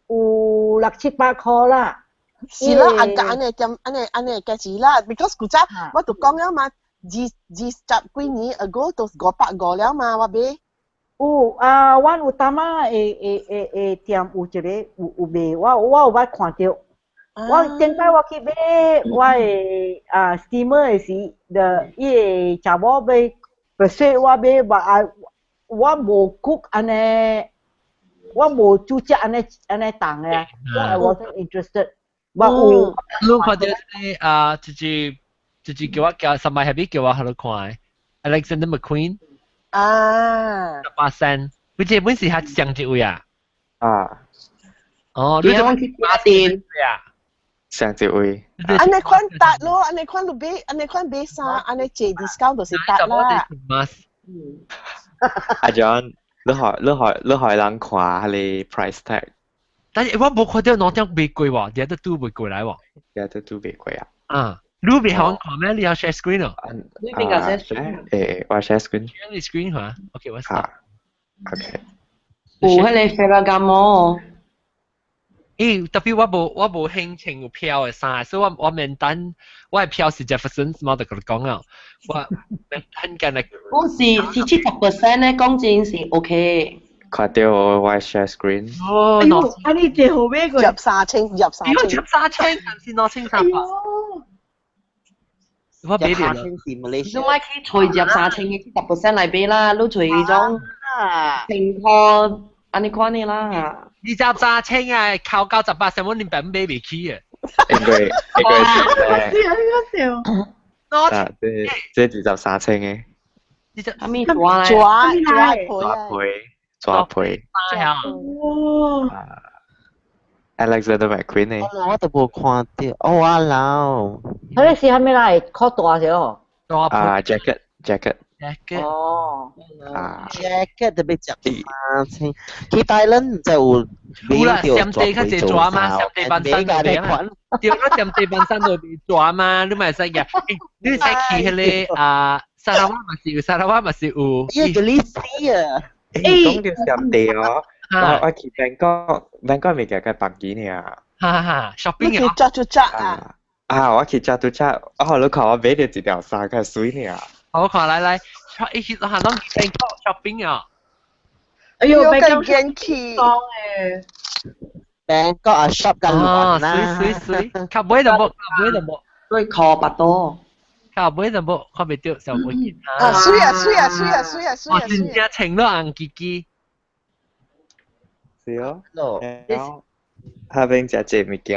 有6-700塊啦。是啦，安尼價錢啦 ，because 古早我都講了嘛，20幾年 ago 都550了嘛，我買。我有當嘛會店有一個有賣，我有捌看到。我點解我去買我嘅steamer 嘅時，伊個查某買，persuade 我買，我無 cook 安尼，我無煮食安尼當嘅，所以 I wasn't interested。你看到就是叫上擺係咪叫我喺度看 Alexander McQueen 18 佢這本是係上一位啊？哦，你就18啊？上一位。安尼款搭咯，安尼款就買，安尼款買衫，安尼借 discount 就是搭啦。阿 John， 你可人看下你 price tag。但係我冇看到哪張未貴喎，第一都都未貴嚟喎。第一都未貴啊。你未好看咩？你有 share screen 哦？你邊個 share screen？我 share screen。你 screen 係嘛 ？OK， 我 start。OK。有迄個菲拉甘哦。特別我冇興情有票嘅衫，所以我免等，我係票是 Jefferson， 我就同你講啊，我免等緊嚟。我是70%咧，講真是 OK。看到我 share screen。哎呦，安尼最後尾個入3千，但是攞清300。我俾你啦。你咪去隨入3千嘅70%嚟俾啦，你隨種情況安尼款嘅啦。23千啊，靠98%我連本買未起啊。應該笑。這23千嘅。阿咪抓倍。Alexander McQueen 呢？我都冇看到，我老。佢是係咪嚟 call 大少？jacket。哦。jacket 特別值3千，佢大人就有啦，上地較濟抓嘛，上地班山嗰邊啊，對啦，上地班山嗰邊抓嘛，你咪使嘅，你使去迄個沙拉瓦咪是有，依個歷史啊。講到上地哦，我去Bangkok咪嘅百幾年啊。shopping 啊。去Chatuchak啊。我去Chatuchak，你看我買咗一條衫嘅水呢啊。我看來，一起行到 Bangkok shopping 啊。哎呦，更元氣。Bangkok 啊 shop กันหลวนนะขับไว้แต่บอกขับไว้แต่บอกด้วยคอปัตโตขับไว้แต่บอกเข้าไปเที่ยว小妹水啊水啊水啊水啊水啊真正情到紅記記是哦แล้ว下邊只隻物件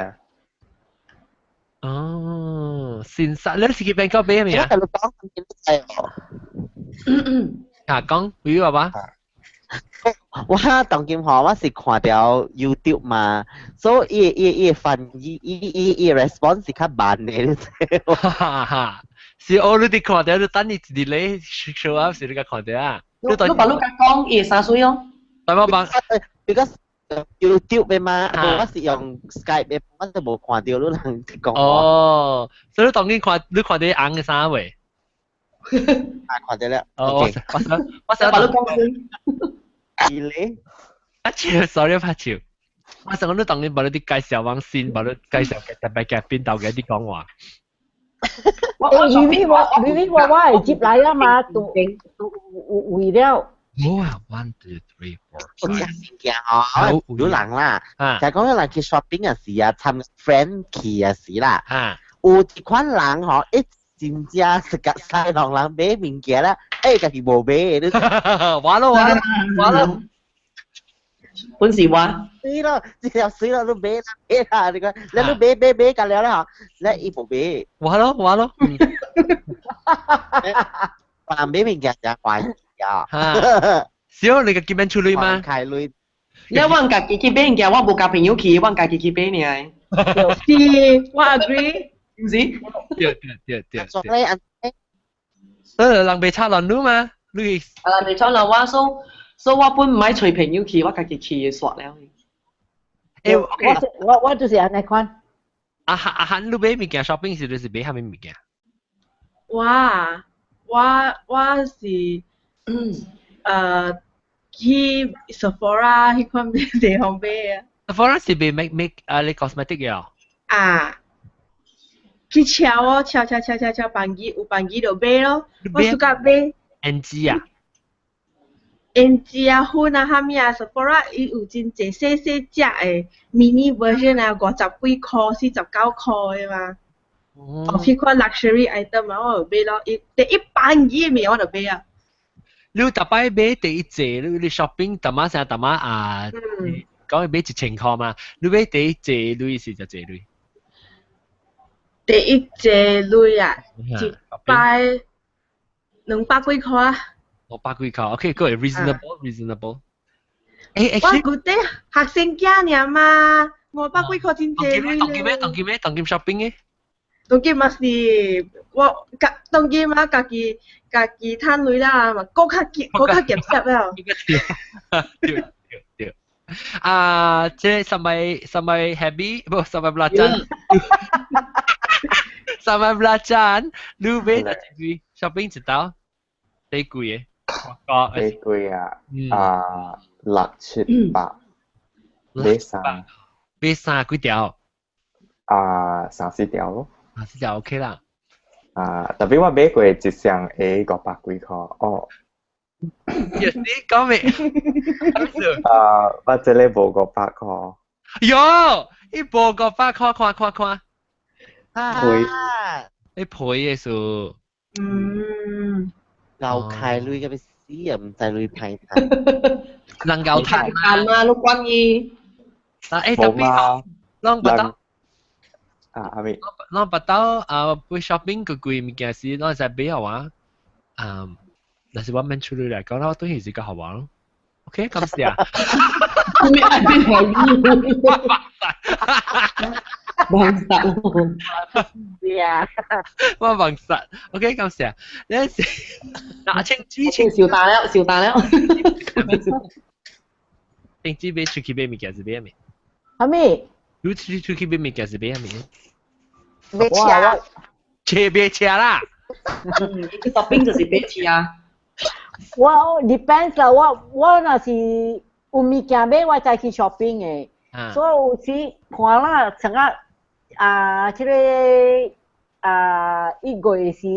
哦先殺你是去 Bangkok 買咩啊？講比如話我當劍河我是看到 YouTube 嘛，所以伊翻伊 response 是較慢嘅。哈哈，是我你哋看到你等你delay show up 是你個看到啊？你把你講伊3歲哦？係冇辦，because YouTube 嘅嘛，我是用 Skype 嘅，我就冇看到你人講。哦，所以你當你看到紅嘅啥位？看到了。哦，我想把你講先。delay 拍照 sorry 拍照我想講你當你把你啲介紹往先把你介紹嘅特別嘅邊度嘅啲講話Vivi 我係接嚟啊嘛都會了冇啊 1 2 3 4我知物件哦有人啦就係講有人去 shopping 嘅時啊參 friend 去嘅時啦有一款人嗬一真正是個西郎人買物件啦家己無買玩咯本事話水咯只有水咯都買啦你講你都買緊了啦嗬你無買玩咯人買物件就壞呀少你個見面出嚟嘛開類你揾家己去買物件我無甲朋友去揾家己去買呢是我 agree 唔是對所以人被插落路嘛你人被插落我所以我本唔係隨朋友去我家己去耍了我就是安尼款阿漢你買物件 shopping 時就是買啥物物件我是去 Sephora 迄款地方買啊 Sephora 是買 make 你 cosmetic 嘅去敲哦，敲板機，有板機就買咯。我自家買。NG 啊 ？NG 啊，粉啊，蝦米啊 ，Sephora 伊有真濟細隻嘅 mini version 啊，50幾塊、49塊嘅嘛。迄款 luxury item 啊，我就買咯。第一板機嘅我就買啊。你特擺買第一隻，你 shopping 特碼成特碼啊？講買1000塊嘛？你買第一隻鐳是就隻鐳。第一隻鐳啊，一擺200幾塊啊。200幾塊 ，OK， 個係 reasonable。我嗰啲學生囝爾嘛，500幾塊真濟鐳。當劍 shopping 嘅。當劍嘛是我當劍嘛，家己賺鐳啦嘛，嗰較鹹濕了。對。即係sampai happy，不sampai belajar。sampai belajar，你買哪隻shopping 知道？幾貴嘅？幾貴啊？6、7、8，買三幾條？3、4條咯。3、4條 OK 啦。特別我買過一箱500幾塊哦。你講咩？我這裡無500塊。喲，你無500塊，看。賠，你賠嘅數。牛契女嘅咩死啊？唔使女派能夠睇啊，陸軍醫。特別啷不到。阿咪。啷不到去 shopping 個貴物件是啷在買好啊？但是我們出嚟嚟講，我對佢是個好玩咯。OK， 感謝啊。咩係邊個？忘實。我忘實。OK， 感謝。你是嗱，青笑大了。青子買出去買物件是買咩？係咪？你出去買物件是買咩？買車。買車啦。shopping 就是買車。我 depends 啦，我若是有物件買，我才去 shopping 嘅。所以有時看啦，像即個一個月時，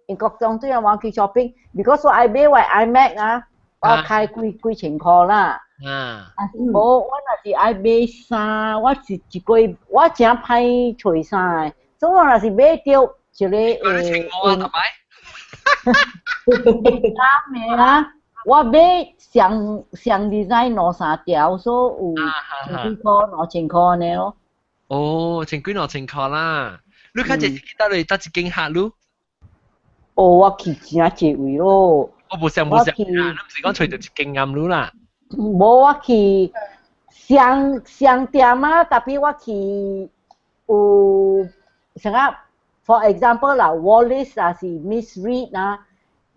英國總對我去 shopping，because 我愛買我 iMac 啊，我開幾千塊啦。無我若是爱买衫，我是一个月我真歹找衫的，所以我若是买着一个衫的啊，我买上 design 2-3条，所以有1,000块、2,000块安尼咯。哦，千幾2,000塊啦！你看這是幾多嚟？得一間客咯？哦，我去真濟位咯。我無想啊，你唔是講找到一間啱咯啦？無，我去上店啊，特別我去有啥個 ，for example 啦 ，Wallace 啊是 Miss Reed 啊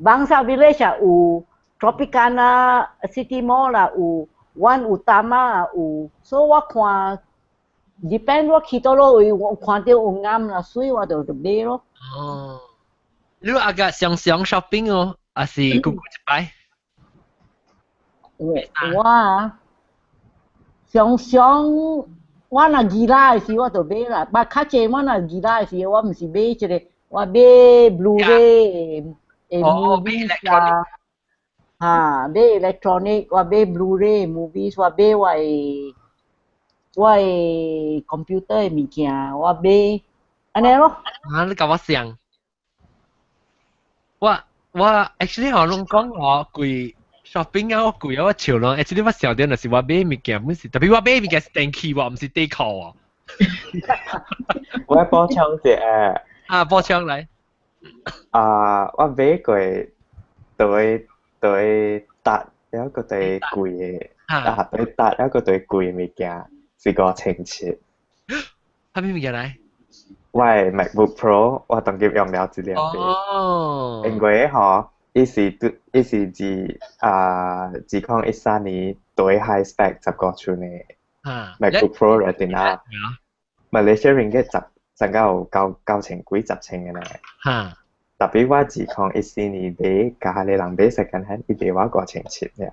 ，Bangsa Village 啊有 Tropicana City Mall 啦有 One Utama 啊有，所以我看 depend 我去倒落位，我看到有啱啦，所以我就買咯。哦，你話個上 shopping 哦，還是久久一擺？我啊，常我若宜拉的時我就買啦，但較濟我若宜拉的時我毋是買一個，我買 Blu-ray 的 movies 啊，買 electronic， 我買 Blu-ray movies， 我買我的 computer 的物件，我買安尼咯。你甲我想，我 actually 我攏講我貴。shopping 啊，我貴啊，我潮咯。actually 我小點就是我買物件，唔是特別我買物件是電器喎，唔是地殼喎。我補充一下。補充嚟。我買過對搭有一個對貴嘅，對搭有一個對貴嘅物件是5,700。係咩物件嚟？我係 MacBook Pro， 我當佢用了一兩倍。因為嗬。伊是2013年對 high spec 10個寸嘅 MacBook Pro Retina， Malaysia ringgit 成有9,000幾10,000嘅咧。特別我2014年買，家下你人買second hand，伊買我5,700嘅，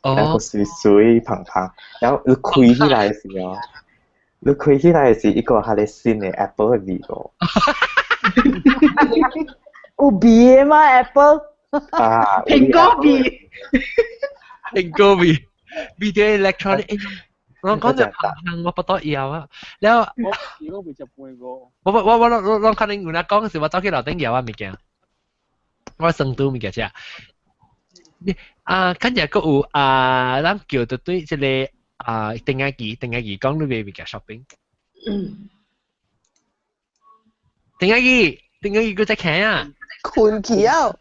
然後水水胖胖，然後你開起來嘅時，一個係你新嘅 Apple 嘅味道。有味嘅嘛 Apple？蘋果味，蘋果味 ，video electronic， 我講就我不多要啊。แล้ว我可能有人講時，我走去樓頂搖啊物件，我成都物件啫。跟住個有咱叫做對即個定壓機講你買物件 shopping。定壓機佢在看啊，困去啊！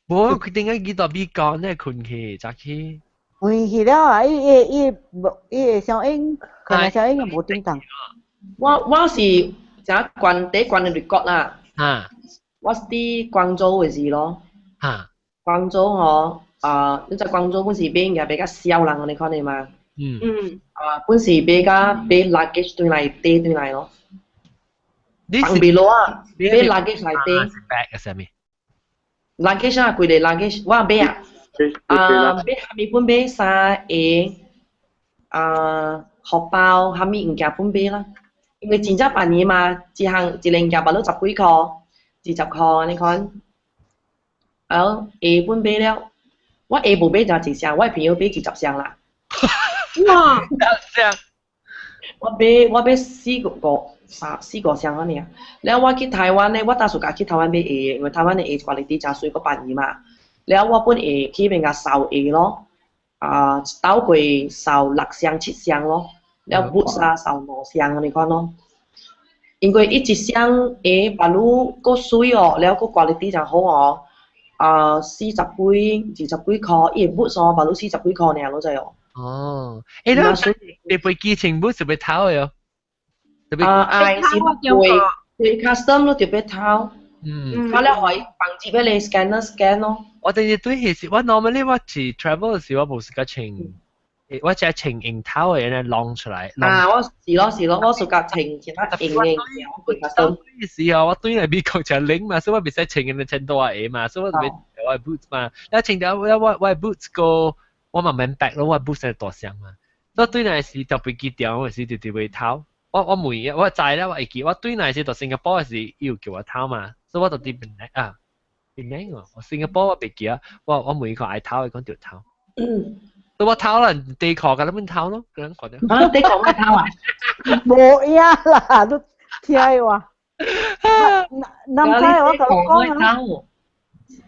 冇，佢點解幾多米講呢？困去，早起。困去了啊！伊小英，可能小英又冇叮當。我是第關嘅瑞國啦。我是啲廣州嘅事咯。廣州你在廣州本時邊嘅比較少人，你看你嘛。本時比較俾 luggage 對嚟帶對嚟咯。旁邊咯啊，俾 luggage 嚟帶。bag 係咩？luggage 啊，佢哋 luggage， 我買買下面本買衫鞋，荷包下面唔夾本買啦，因為真正便宜嘛，一零夾百都10幾塊，20塊你看，鞋本買了，我鞋冇買就一箱，我朋友買20箱啦。哇！我買4個箱嗰啲啊，然後我去台灣咧，我打算去台灣買鞋，因為台灣嘅鞋quality真水個便宜嘛。然後我本鞋去邊個掃鞋咯，倒會掃6箱7箱咯，然後 boot 啊掃5箱你看咯。因為一箱鞋把路個水哦，然後個 quality 就好哦，40幾20幾塊，伊 boot 上把路40幾塊呢，老仔哦。哦，你背機程 boot 是咪偷嘅？是對 custom 咯，特別偷。我咧可以bằng chỉ俾你 scan 咯。我哋對其實我 normally 我去 travel 嘅時候，我冇時間程，我只係程影偷嘅嘢攞出嚟。我是咯，我數格程其他影嘅，我背 custom。時候我對嚟美國就領嘛，所以我別使程嘅程多嘢嘛，所以我別我 boots 嘛，一程到我 boots 個我慢慢 back 咯，我 boots 係大箱嘛，所以對嚟時特別記掉，我時直接會偷。我每日我知咧，我會記，我對嚟時到新加坡嘅時要叫我偷嘛。所以我就啲變靚喎！我新加坡我別記啊，我每個愛偷，講條偷。都我偷啦，地殼㗎，你咪偷咯，咁講啫。啊，地殼咩偷啊？冇呀啦，都聽話。南太我講啊，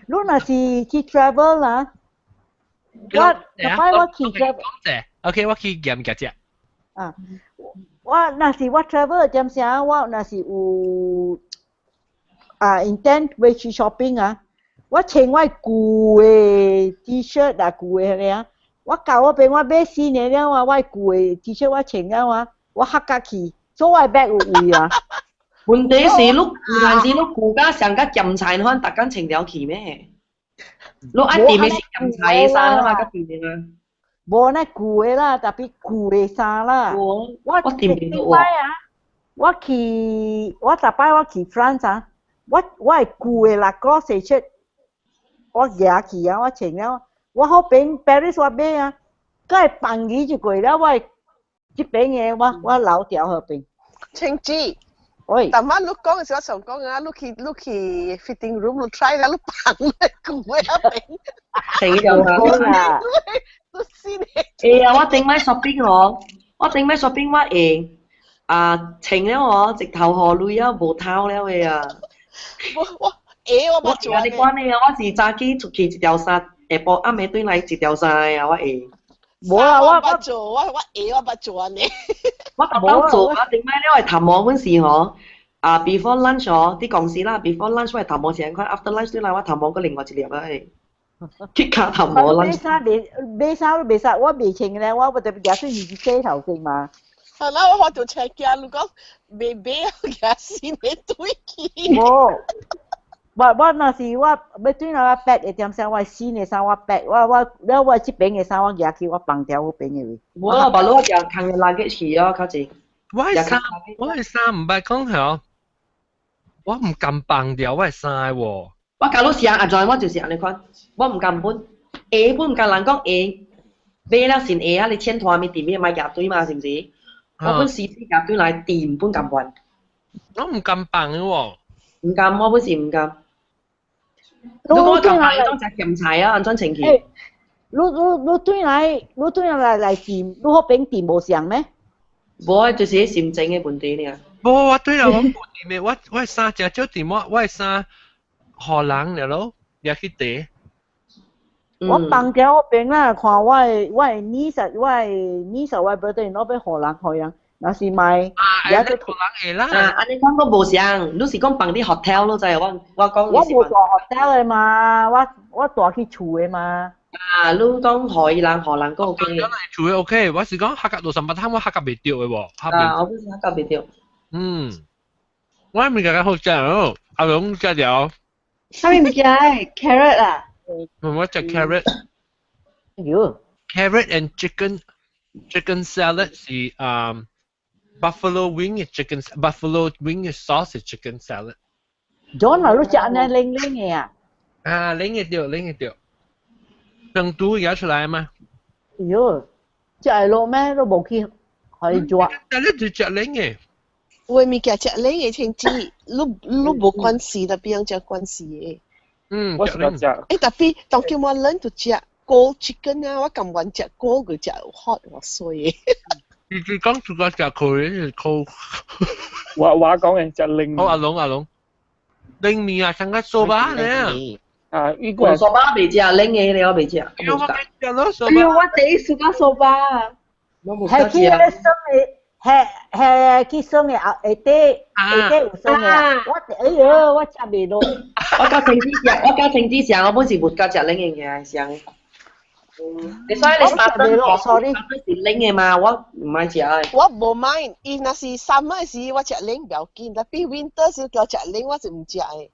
如果是去 travel 啦，我南太我去 travel。OK， 我去驗嘅啫。啊，我那是我 travel 點先？我那是有intend 要去 shopping 啊。我穿我舊嘅 T-shirt 啊，舊嘅嗰啲，我舊嗰邊我買4年了啊，我舊嘅 T-shirt 我穿了啊，我黑架去，所以我 bag 有位啊。問題是你但是你舊家上架檢查，你可能特間穿條去咩？你一定要是檢查嘅衫啊嘛，嗰邊啊。無那舊嘅啦，特別舊嘅衫啦。我點解啊？我逐擺我去 France 啊，我係舊嘅Lacoste shirt。我夾起啊！我穿了，我嗰邊 Paris 我買啊，佢係放幾就貴啦。我係這邊嘅我老條嗰邊。青子，喂，但係你講嘅時候，我想講啊，你去 fitting room 你 try 啦，你放咧舊嘅嗰邊。死咗啦！誒啊！我頂買 shopping 我頂買 shopping 我穿了我直頭河女啊，無偷了嘅啊。我你講你啊！我是早起出去一條衫，下晡暗暝轉來一條衫啊！我會。冇啊！我不做，我不做啊！你。我特登做啊！點解咧？我係頭毛嗰時嗬，before lunch 啲公司啦 ，before lunch 我係頭毛成塊 ，after lunch 轉來我頭毛個另外一粒啊係。揭卡頭毛 lunch。買衫都買衫，我未穿嘅咧，我特別夾出二隻頭先嘛。係啦，我就赤腳，如果未買嘅先你對起。冇。我那是我要轉來我 pack 嘅點先，我新嘅衫我 pack，我這邊嘅衫我夾起我放掉嗰邊嘅位。冇啊，把攞就扛嘅垃圾去啊，靠近。我嘅衫唔係講係我唔敢放掉我嘅衫喎。我假如試下阿在，我就是安尼款，我唔敢搬。本唔敢人講買了先啊，你簽拖咪掂咩買夾堆嘛，是唔是？我本試夾堆來掂本敢換。我唔敢放嘅喎。唔敢，我本是唔敢。如果我咁快當隻檢查啊，安裝程序。你對來掂，你嗰邊掂無上咩？冇，就是啲驗證嘅問題呢。冇，我對啦，我掂嘅，我係衫只少掂，我係衫荷蘭嚟咯，也去地。我放掉嗰邊啦，看我係niece，我 brother，我俾荷蘭去啊。那是買，而家都荷蘭嘅啦。安尼講都無相，你是講放啲 hotel 咯，就係我講。我冇住 hotel 嘅嘛，我住去厝嘅嘛。你講荷蘭都 OK。講嚟厝嘅 OK，我是講客家路上八攤，我客家未掉嘅喎。我本身客家未掉。我咪家好食哦，阿龍食咗。啥物件？carrot 啊？我食 carrot。喲。Carrot and chicken salad 是Buffalo wing buffalo wing sauce is chicken salad. John 啊，你食安尼零嘅啊？零嘅掉。成都有出來嗎？喲，食係落咩？都冇去可以做。但係你就食零嘅。我咪食零嘅，青子，你冇關係，特別樣食關係嘅。我食零。特別當叫我撚就食cold chicken 啊，我咁揾食 cold 佢食 hot 我衰。你講住個食佢cold。我講嘅食零。好，阿龍，零麵啊，成個蘇巴咧。呢個蘇巴未食，零嘅你我未食。哎呦，我第一次講蘇巴。係去嗰啲係去送嘅下底有送嘅。我食未落。我教青子食，我本是沒教食零嘅食。你所以你沙登我是零嘅嘛，我唔愛食嘅。我冇買，伊那是 summer 時我食零比較緊，但係 winter 時叫食零我是唔食嘅。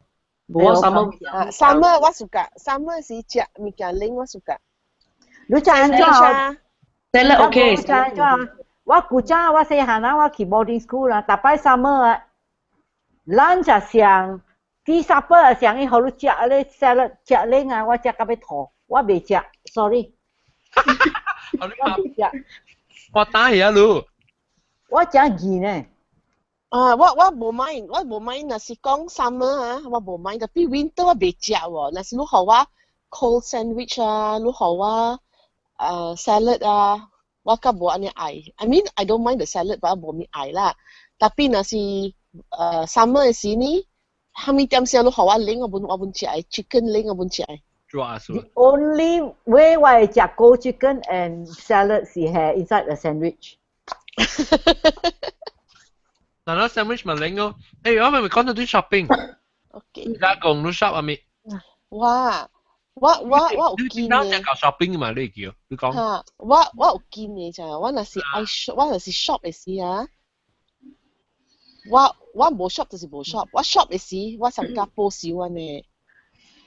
冇 summer 我 suka，summer 時食物件零我 suka。你食安怎啊？真係 OK。我古早我細漢啊，我去 boarding school 啦，大擺 summer 啊，lunch 啊上，啲 supper 啊上，伊好你食咧 salad 食零啊，我食到要吐，我未食 ，sorry。我打嘢咯。我食魚呢。我冇買，那是講 summer 啊，我冇買，但係 winter 我未食喎，那是如何啊 cold sandwich 啊，如何啊 salad 啊，我較無安尼愛。I mean I don't mind the salad，but 無咪愛啦。tapi 若是summer 嘅時呢，蝦米點先都好我拎，我本食愛 chicken 拎我本食愛。The only way why I just go chicken and salad is inside the sandwich. 嗱，攞 sandwich 咪拎咯。誒，我咪講到啲 shopping。OK。而家講到 shop 啊咪。哇！我有見嘅。你搞 shopping 嘛？你叫你講。嚇！我有見嘅咋，我若是shop 嘅時啊，我無 shop 就是無 shop， 我 shop 嘅時我上加報銷安尼。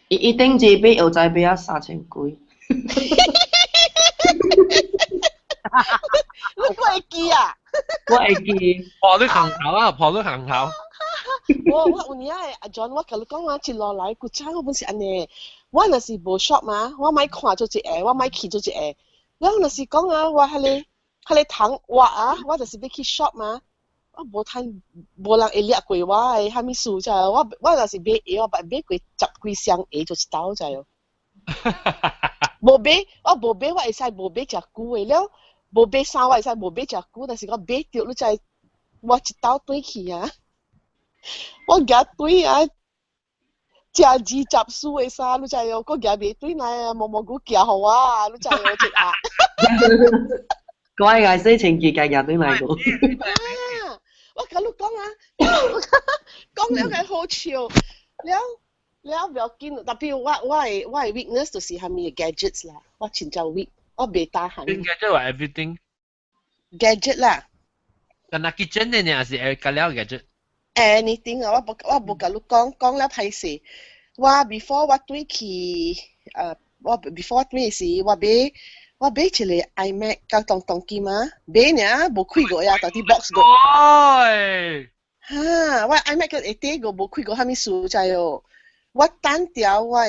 一定這杯又再俾啊3000幾。你會記啊？我會記。破咗行頭啊！破咗行頭。我有年啊，阿 John， 我甲你講啊，一落來古早我本是安尼，我若是無 shop 嘛，我買看做一個，我買去做一個。然後若是講啊，我迄個糖活啊，我就是要去 shop 嘛，我無人會掠過我誒，蝦米事咋？我若是買鞋，我買過10幾雙鞋就一兜咋喲。無買，我無買，我會使無買遮久誒了，無買衫我會使無買遮久，但是我買着你知，我一兜對去啊。我夾對啊，食20數嘅衫，你知喲？我夾袂對來啊，毛菇夾好啊，你知喲？一啊。我係使情節夾對來個。我甲你講啊，講了係好笑，了不要緊，特別我係 weakness 就是係咪 gadgets 啦，我真正 weak， 我袂打閒。gadget 話 everything。gadget 啦。但係 kitchen 呢？你係是隔了 gadget。anything 啊，我無甲你講了歹勢。我 before 我對去我 before 我對時，我買一個 iMac 較當機嘛，買呢無開過呀，到啲 box 個。哈，我 iMac 個一啲個無開過，蝦米事咋喲？我單調我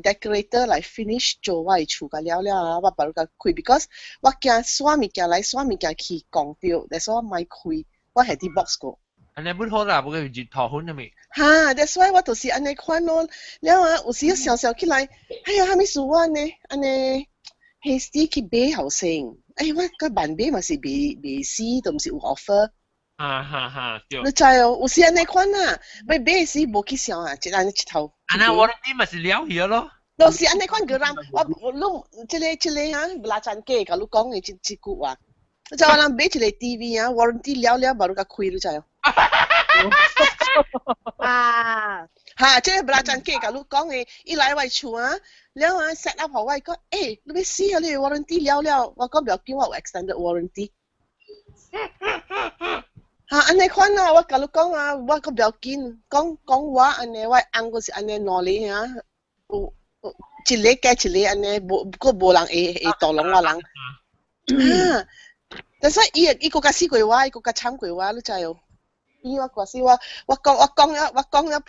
decorator 來 finish 做我厝個了啊，我把佢開 ，because 我驚刷物件來刷物件去講掉，但係我咪開，我係啲 box 個。安尼本好啦，無個熱頭昏係咪？哈 ，that's why 我就是安尼款咯。了啊，有時小小起來，哎呀，蝦米事我安尼hasty 去買後生，我個萬買嘛是未死，都唔是有 offer。哈，對。你知哦，有時安尼款啊，買時無去想啊，一安尼一頭。安那我哋咪是了去咯。都是安尼款個人，我這個啊，拉贊機，甲你講嘅一句話。你知我人買一個 TV 啊 ，warranty 了，把你個開你知哦。哈，即係不拉真機，甲你講嘅，伊來我厝啊，了啊 set up 好我講，你要死啊你 warranty 了，我講不要緊，我有 extended warranty。哈，安尼款啊，我甲你講啊，我講不要緊，講我安尼，我翁個是安尼攞你啊，有一個加一個安尼，無人會盜弄我人。哈，但是伊個甲死過我，伊個甲慘過我，你知哦？伊我嗰時我講了半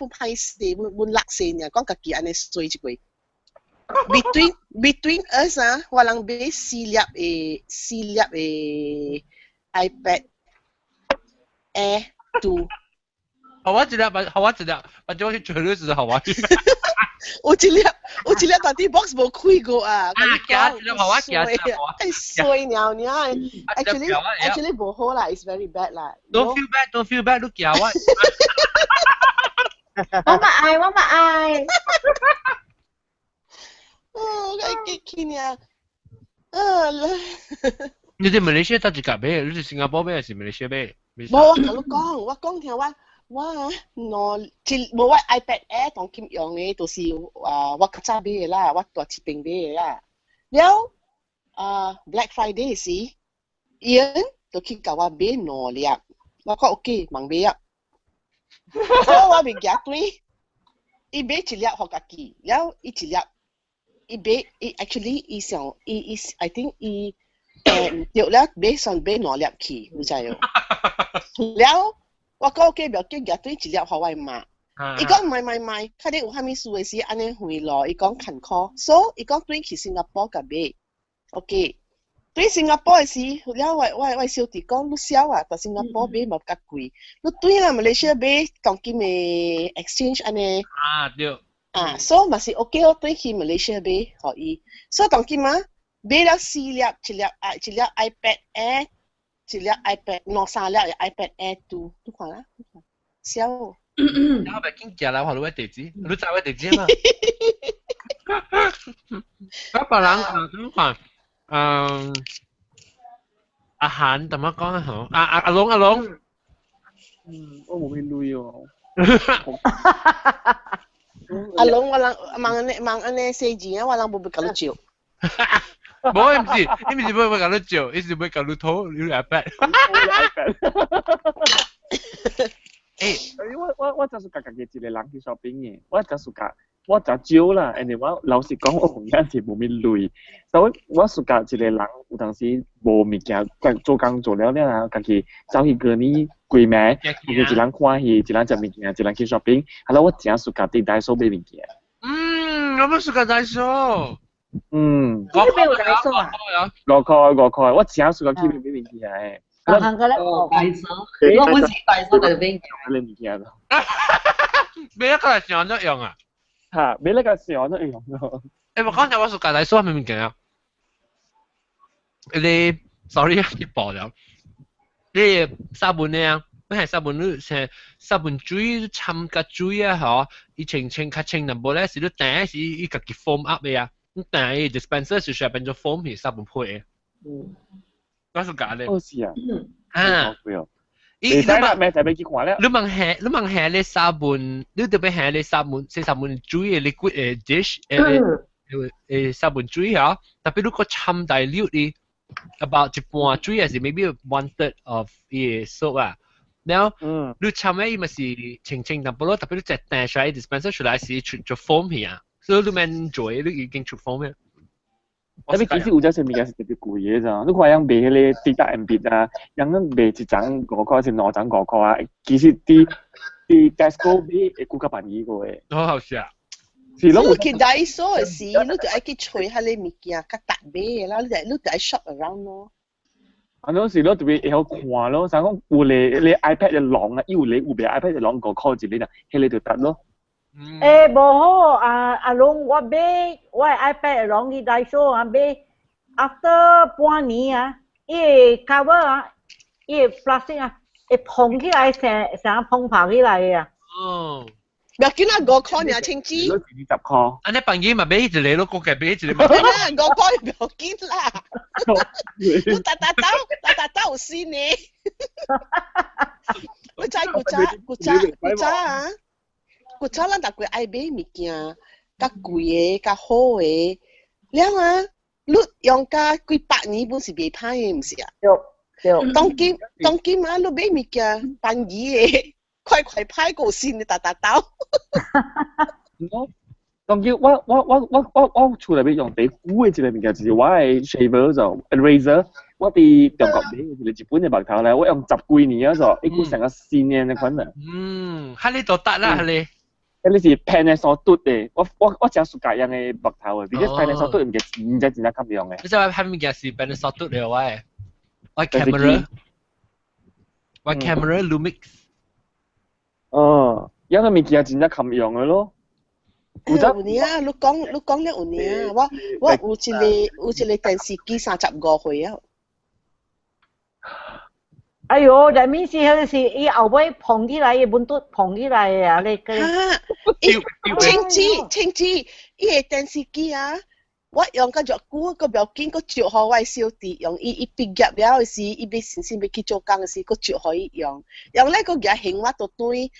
歹勢，半落勢呢，講家己安尼衰一個。Between us 啊，我人買4粒 iPad Air 2。好啊，一粒，或者我去做呢事好啊。有一粒，但啲 box 冇開過啊。夾一粒好啊，夾一粒好啊。衰鳥，actually 冇好啦 ，it's very bad 啦。Don't feel bad， 你夾我。我唔愛。我激氣啊！你哋馬來西亞搭一架買，你哋新加坡買還是馬來西亞買？冇，我同你講，我講聽我攞冇我 iPad Air 當金用嘅，就是我較早買嘅啦，我大設定買嘅啦。了Black Friday 時，伊人就去甲我買2粒，我講 OK， 盲買啊。所以我咪夾對，伊買一粒互家己，了伊一粒，伊買伊 actually 伊想伊 I think 伊對了買上買2粒去，你知哦？了。我講嘅表叫夾對一粒互我媽，伊講唔係，睇你有蝦米事嘅時，安尼回咯。伊講坎坷，所以伊講對去新加坡甲買 ，OK。對新加坡嘅時，了我小弟講你少啊，到新加坡買冇咁貴。你對啦，馬來西亞買當今嘅 exchange 安尼。對。所以嘛是 OK 咯，對去馬來西亞買可以。所以當今啊，買了4粒，一粒 iPad Air， 一粒 iPad， 攞3粒 iPad Air 2，你看啦，少。我咪經寄來話你位地址，你知位地址嘛？咁別人咁講，阿涵點樣講啊？好，阿龍，我冇咩累哦。阿龍，我人問安尼寫字啊，我人冇俾佢照。冇，唔是冇俾佢照，係俾佢偷你 iPad。我就屬家己一個人去 shopping 嘅，我就少啦，因為我老實講，我有陣時冇咩累，所以我屬家一個人有陣時無物件，做工做了啊，家己走去嗰啲櫃買，一人看戲，一人食物件，一人去 shopping，係咯，我真屬家啲Daiso買物件。我冇屬家Daiso。你邊有Daiso啊？5塊，我真屬家去買物件嘅。行個咧，Daiso，我每次Daiso就買你物件咯。買一個係上咗用啊？嚇，買一個上咗用咯。我剛才我屬家Daiso係咪物件啊？你 sorry 你爆咗，你sabun咧，你係sabun你係sabun水摻個水啊，嗬，伊清較清淡薄咧，是你等是伊家己 foam up 嘅啊，你等伊 dispenser 是需要變做 foam 去sabun 配嘅。我屬家咧。哦是啊。你咩就俾佢看咧？你問下你sabun，你特別下你sabun，是sabun 水嘅 liquid 嘅 dish sabun 水啊，特別如果摻大料啲。about 一半水還是 maybe 1/3 of 伊 soap 啊，然後你摻咧伊咪是清清淡薄咯，特別你隻彈出來 dispenser 出來是出咗 foam 去啊，所以你免做你已經出 foam 嘅。特別其實有隻物件是特別貴嘅咋，你看樣賣迄個滴答 MB 啊，樣賣一張5塊，是2張5塊啊，其實啲 Tesco 買會貴過便宜個誒。好笑。你去Daiso嘅時，你就愛去吹下你物件，較特別啦，你就愛 shop around 咯。嗰時你特別會好看咯，像講有你 iPad 嘅籠啊，有賣 iPad 嘅籠5塊一個啊，迄個就得咯。無好阿龍，我買我 iPad 籠去Daiso啊，買 after 半年啊，伊 cover 啊，伊 plastic 啊，會蓬起來成蓬跑起來啊。唔要緊啊，5塊爾清紙。10塊。安尼便宜咪買一個咯，個價買一個。5塊唔要緊啦。你打有先呢？你知古早啊？古早咱大家愛買物件，較貴嘅、較好嘅，了啊，你用甲幾百年本是袂歹嘅，唔是啊？對。當今啊，你買物件便宜嘅。快派過先，你打刀。當叫我出嚟俾用最古嘅一個物件，就是我係 shaver 就 razor， 我哋中國買嘅係日本嘅白頭咧，我用10幾年啊就，一股成個10年嘅款啊。喺呢度得啦，喺你。你是 Panasonic 嘅，我真係屬樣嘅白頭嘅，而且 Panasonic 唔係真係襟用嘅。你知係物件是 Panasonic嚟嘅，我 camera Lumix。因為物件真係襟用嘅咯。有年啊，你講了有年啊，我有一個電視機35歲啊。哎呦，但面是迄是伊後尾蓬起來，伊本都蓬起來啊！你個清子，伊個電視機啊，我用個腳骨個表經個照好我小弟用伊畢業了時，伊要先要去做工時，個照好伊用咧個嘢興我到堆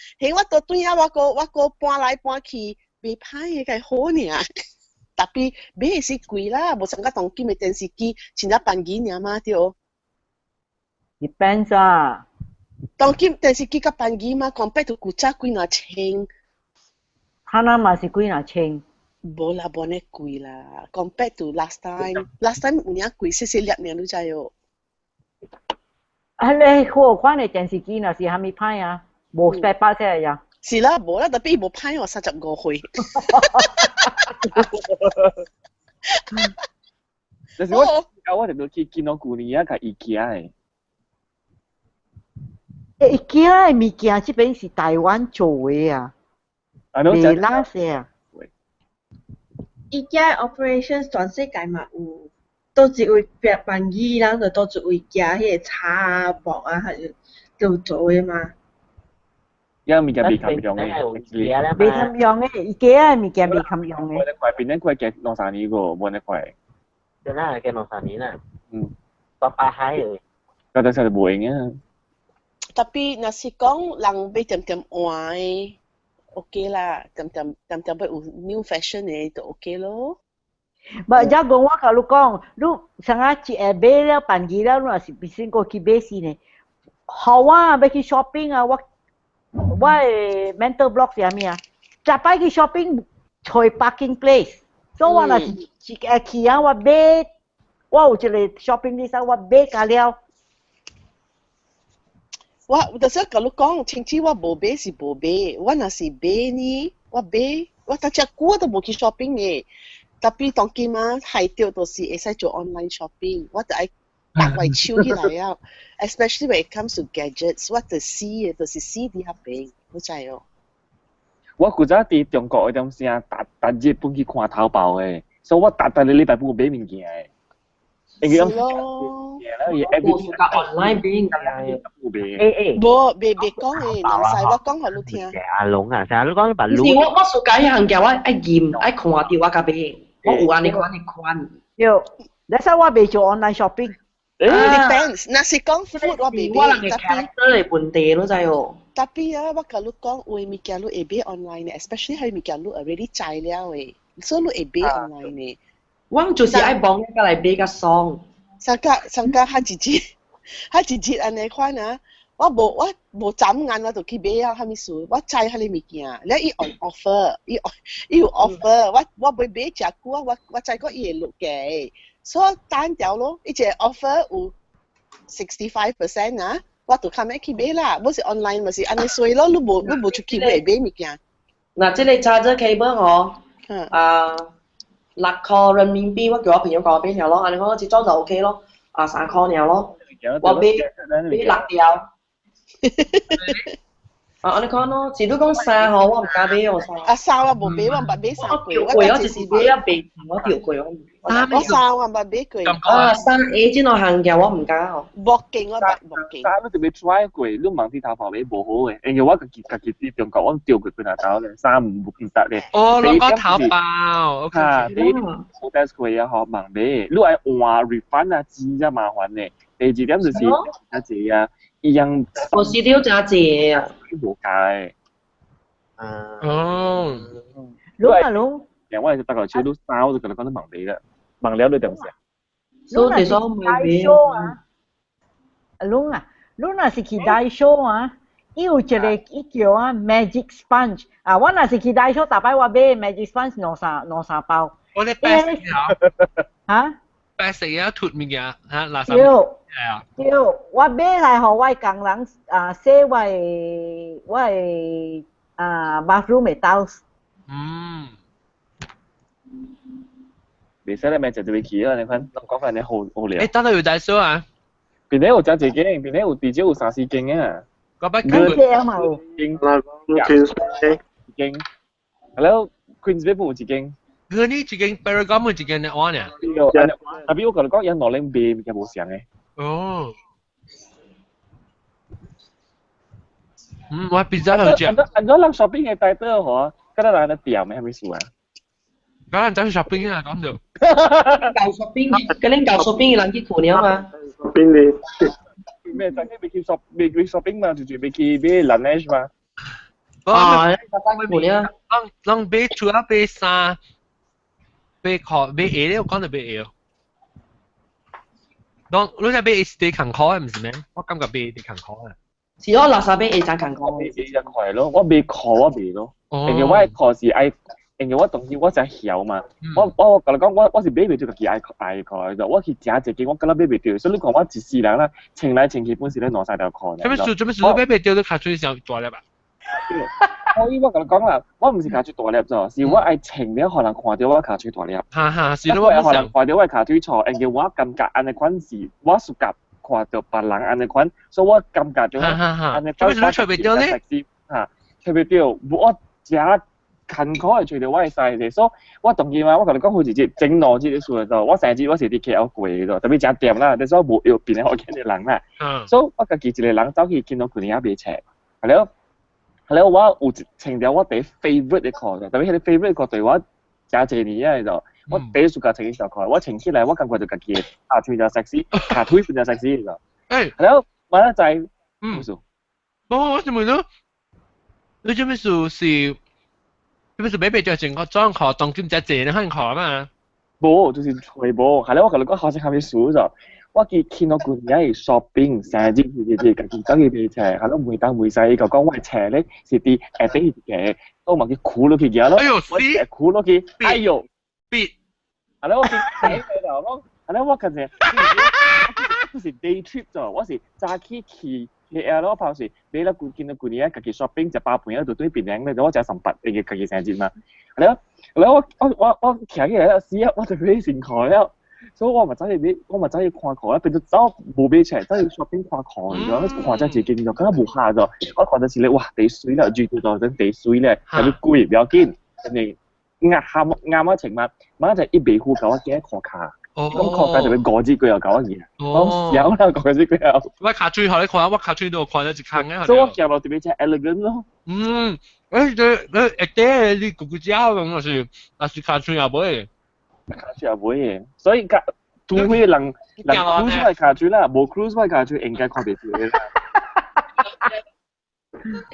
啊！我個搬來搬去，袂歹嘅，係好爾。特別買是貴啦，無像個當今嘅電視機，前一半幾爾嘛對。Depends 啊。當今電視機較便宜嘛 ，compare 到古早幾若千。可能嘛是幾若千。無啦，無呢貴啦 ，compare 到 last time 有呢貴，細粒呢，你知哦。你何況你電視機若是蝦米歹啊？無spare part嘅呀。是啦，無啦，特別無歹我35歲。但是我哋都去見到舊年啊，係IKEA嘅。IKEA 嘅物件這邊是台灣做嘅啊，未拉些啊。IKEA operations 全世界嘛有。多一位扮演人就多一位行迄个茶啊、木啊，就做诶嘛。有物件未襟用诶，未襟用诶，伊家啊物件未襟用诶。我哋塊邊咧佢嘅兩三年個，冇咧塊。就那嘅兩三年啦。ต่อไปให้เลย ก็ต้องใช้ตัวเองอ่ะ tapi nasi kong lang be jam-jam oai okay lah jam-jamไปnew fashion นี่就 okay 咯บ่จะ講我甲你講你上下去買了辦機了若是必須過去買先呢好啊要去 shopping 啊我 mental block 是啥物啊一擺去 shopping 找 parking place 所以我若是去啊我買我有一個 shopping list 我買甲了我就是甲你講清楚我無買是無買我若是買呢我買我大隻久都無去 shopping 嘅tapi 當今啊係掉到是會使做 online shopping 我就愛白為手起來啊 especially when it comes to gadgets 我就試嘅就是試啲合併好知哦我古早喺中國嗰陣時啊，逐日本去看淘寶嘅，所以我逐禮拜本買物件嘅。係咯。我自家 online 買嘅。冇未講嘅，能使我講給你聽。阿龍啊，成日都講把路。我自家行嘅，我愛驗愛看到我甲買，我有安尼款。有，你使我未做 online shopping。depends，若是講 food 我未買，我人嘅 character 係本地咯，真係。tapi 啊，我甲你講，有物件你會買 online 嘅 ，especially 係物件你 already 知了嘅，所以你會買 online 嘅。我就是愛幫人家來買個爽。上家他自己安尼款啊，我無眨眼我就去買啊，蝦米事？我知迄個物件，你伊 on offer，伊有 offer，我未買食久啊，我知個伊會落嘅，所以單調咯，伊個 offer 有65%啊。我就看去買啦，冇是 online 咪是安尼衰咯，你冇出去買物件。嗱，即係 charger cable 我6塊人民幣，我叫我朋友講我買條咯，安尼講一裝就 OK 咯，3塊爾咯，我買6條。安尼講咯，是你講3號我唔敢買喎3。3我冇買，我唔買3個。我就是買啊買，我條過我。我3我唔買過。3A 之內行嘅我唔敢哦。冇勁我冇勁。3我就未 try 過，你問啲淘寶買無好嘅，因為我自己啲中國我調過佢拿到咧，3唔得咧。哦，攞個淘寶，OK。你我 test 過也好問買，你係換 refund 啊，真係麻煩嘅。第二點就是一隻啊。伊樣我資料真濟啊，冇解。哦，龍，另外就大概超都3，我就覺得講得盲你啦，盲了你點寫？所以說冇買。龍啊，龍若是去大 show 啊，伊有一個伊叫啊 magic sponge 啊，我若是去大 show，大擺我買 magic sponge 兩三包。我哋白食啊？嚇？白食啊，脫物件嚇，垃圾。對，我買來互我工人洗我bathroom 嘅刀。未使你咪就會去啦，你看講翻你好聊。等到要大數啊？邊啲有真幾間，邊啲有至少有30間啊。嗰筆幾啊嘛？間。係咯 ，Queensway 有一間。佢呢一間 Paragon 有一間嘅話呢？特別我同你講，有攞領賣嘅冇上嘅。哦。我比較了解。按照咱 shopping 嘅帶到嗬，嗰啲人嘅店係咪數啊？嗰人走去 shopping 啊，講到。舊 shopping，嗰啲舊 shopping 人去苦了嘛。shopping 你。咩？就係未去 shopping 嘛，就未去買 lunch 嘛。苦了。讓買除咗買衫，買褲，買鞋咧，我講到買鞋。當你係買啲裙褲係唔是咩？我感覺買啲裙褲啊。是咯，垃圾買鞋踭裙褲。買一塊咯，我買褲我買咯。因為我嘅褲是愛，因為我當時我真曉嘛。我同你講，我是買袂到自己愛褲嘅，我去食一間，我覺得買袂到，所以你看我一世人啦，穿來穿去本是咧兩三條褲。做咩事？你買袂到你卡出上大粒啊？我同你講啦，我唔是卡出大粒啫，是我愛穿了可能看到我卡出大粒。是咯，我可能看到我卡出錯，因為我感覺安尼款是我屬夾看到別人安尼款，所以我感覺咗安尼款。做咩事？你吹袂到咧？吹袂到，我食近可係隨到我係細嘅，所以我當然嘛，我同你講好直接整攞啲啲數就，我成日我是啲 KL 貴嘅，特別食店啦，但係我冇要變嚟學見嘅人啦，所以我家己一個人走去見到佢哋一邊車，係咯，我有情調我第 favorite 嘅課嘅，特別係你 favorite 課對我真濟年嘅就，我第一暑假情就課，我情起來我感覺就家己下推就sexy，下推就sexy 嘅，係咯，我咧就係冇數，我做咩咯？你做咩數是？你咪俾着整個裝課，當兼只借你可能課嘛？冇，就是全部。係咧，我同你講學識下面數咗。我見到佢哋 shopping 成日啲家己走去買車，係咯，每單每細個講我係車咧，是啲啲嘅，都問佢箍落去嘅咯。哎呦，我箍落去，哎呦，別，係咯，我見睇佢就講，係咯，我近時是 day trip 咗，我是揸去。KL 咯，跑時你咧見到佢哋咧，家己 shopping 就8盤喺度對邊領咧，我就18嘅家己成節嘛。係咯，我騎起嚟啦，試下我就俾先開啦，所以我咪走去看課啦，變咗走冇俾車，走去 shopping 看課咗，看真係自己就更加冇下咗。我覺得是咧，哇地水啦，住到陣地水咧，有啲貴比較堅，人哋啱情物，晚就一尾褲搞幾多卡。咁確實就會過支佢又搞一嘢，有啦過支佢又。我卡最後你看，我卡最都看咗一坑嘅。所以我入落點樣只 elegant 咯。你估計咁那是卡最又冇。卡最又冇嘢，所以除非能 cruise 係卡最啦，冇 cruise 係卡最應該看唔住嘅。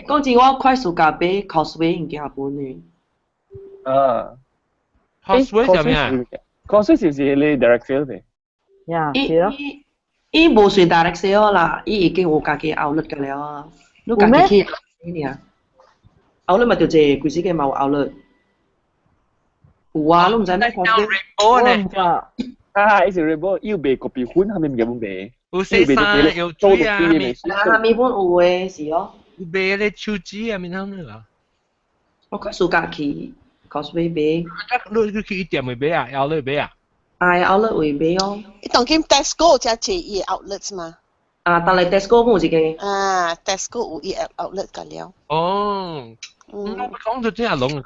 講真，我快速價比 Causeway 唔見本嘅。Causeway 係咩啊？Causeway 是你 direct sale 嘅。呀，係咯。伊無算 direct sale 啦，伊已經有家己 outlet 嘅了啊。你家己去呢啊？outlet 咪就係幾時嘅冇 outlet。有啊，你唔知咩 Causeway？我唔知。伊是 Rainbow，要賣個標款，係咪唔有賣？有細衫，有水啊，係咪本有嘅是咯？有賣咧手指啊，咪啱啦。我快速價去。Causeway 買，你去店會買啊 ？outlet 買啊？係 outlet 會買哦。你當今 Tesco 只借伊 outlet 嘛？啊，但係 Tesco 冇一個。啊 ，Tesco 有伊 outlet 㗎了。哦，我講到真係攏學。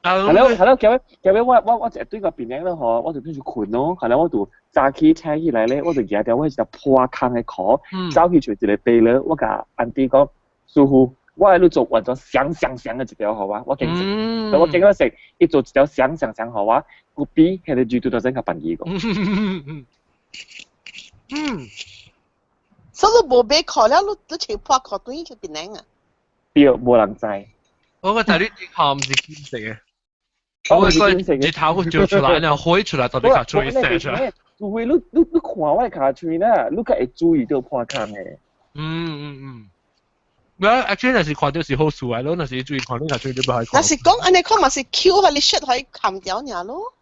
係咯，叫咩？我就對個邊領咯，嗬，我就跟住困咯，係啦，我就揸起車起來咧，我就夾掉我就破坑嘅殼，走去隨住嚟避咧，我甲安迪講舒服。我喺度做運咗響嘅一條好啊，我勁食，我勁咗食，一做一條響好啊，個 B 係你住到真係笨嘢個。所以冇俾佢啦，你全破殼對佢邊領啊？對，冇人知。我覺得你啲殼唔是堅食嘅，我係個日頭會做出來，然後開出來到底卡出嚟寫出來。除非你看我卡出啦，你佢會注意到破坑嘅。actually 那是看到是好事嚟咯，那是注意看到卡出就不可以看。那是講，安尼看嘛是 Q 下你 shirt 可以砍掉你咯。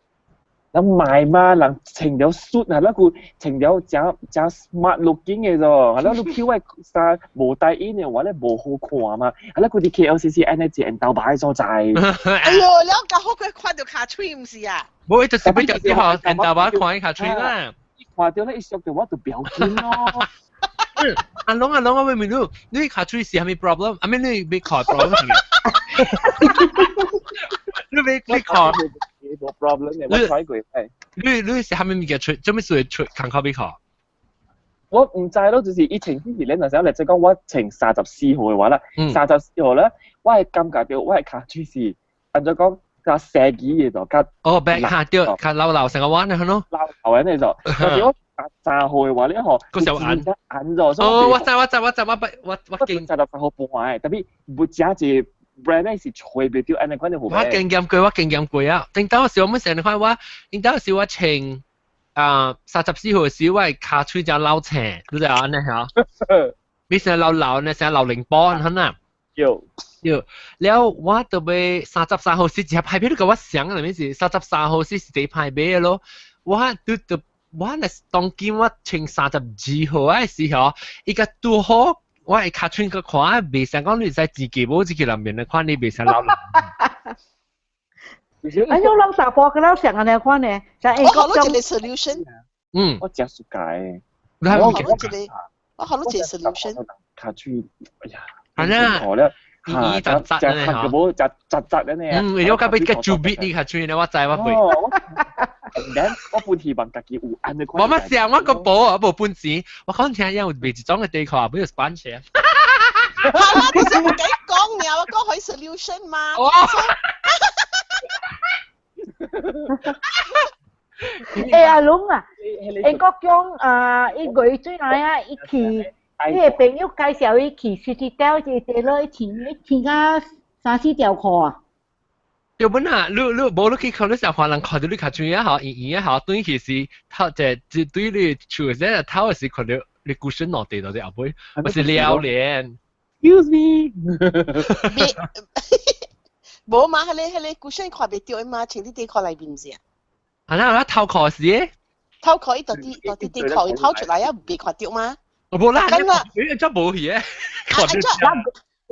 咁賣嘛，人穿條 suit 係啦，佢穿條正 smart looking 嘅啫，係啦，你 Q 係衫無帶 in 嘅話咧，無好看嘛，係啦，佢啲 KLCC 安尼隻人鬥擺所在。哎呦，你咁好佢看到卡出唔是啊？冇，就是比較之後人鬥擺看卡出啦。看到咧一縮就我就表演咯。阿龍，我問你，你卡出是係咪 problem？I mean 你被卡 problem 嘅？你被卡？冇 problem 嘅，我睇過係。你是係咪唔記得出？做咩事出看卡被卡？我唔知咯，就是以前之前咧，那時候嚟即講我前34號嘅話啦，34號咧，我係感覺到我係卡出事，按咗講架射機嘅就卡。哦，俾卡掉，卡流成個彎啊，係咯。流嘅就，但係我30號嘅話呢個個時候眼咗。哦，我勁30號半壞，特別沒只隻 brand 咧是隨便掉，安尼款就好。我經驗過啊！頂到時我們成日看話，頂到時我穿34號時我係卡吹就撈斜，你知啊？呢嚇，你成日撈呢，成日撈零磅，係嘛？有。แล้วว่าตัวเบ33號時只派俾你個我想係咪先？33號時是第派俾嘅咯，我對對。我係當今我穿32號嘅時候，依家拄好我係卡穿個款，未想講你在自己冇自己裏面嘅款，你未想撈啦。哎呦，撈啥貨嘅撈成個呢款呢？就係我學到一個 solution。我只數解。我學到一個 solution。卡穿，哎呀，係啦。咦雜雜咧嚇，冇雜咧呢？如果俾個做 beat 你下轉咧，我知我背。然我半天問自己有安嘅關係。我乜事啊？我個寶啊，冇半紙，我講聽有未自裝嘅地殼，俾佢 sponsor 啊。係啦，你先唔幾講嘅，我講可以 solution 嘛。阿龍啊，我講一個最耐啊，一期，你嘅朋友介紹一期 Citytel 就係咯，一天啊3-4條褲啊。要本啊，你冇你去看，你成可能看到你卡住一下，一下對其實他就對你處在他係看到你故事落地到啲後背，我是撩臉。Excuse me。冇嘛，係你故事看袂到嘛，請啲地殼嚟邊先啊？係啦，我偷殼時，偷殼呢度啲地殼偷出嚟啊，未看到嘛？我冇啦，你真冇嘢。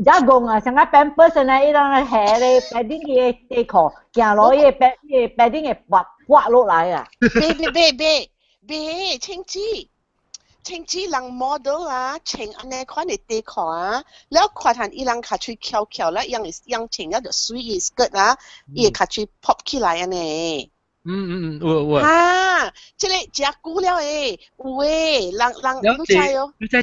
Jagung啊，成個 pampers 啊，依兩個鞋咧，bedding 嘅地殼，行落去bedding 嘅刮落嚟啊！別，青枝人 model 啊，青安尼款嘅地殼啊，แล้ว看下依兩卡吹翹啦，樣青一條水嘅 skirt 啊，伊卡吹 pop 起來安尼。有。嚇，即係食久了誒，有誒，人你知哦。你即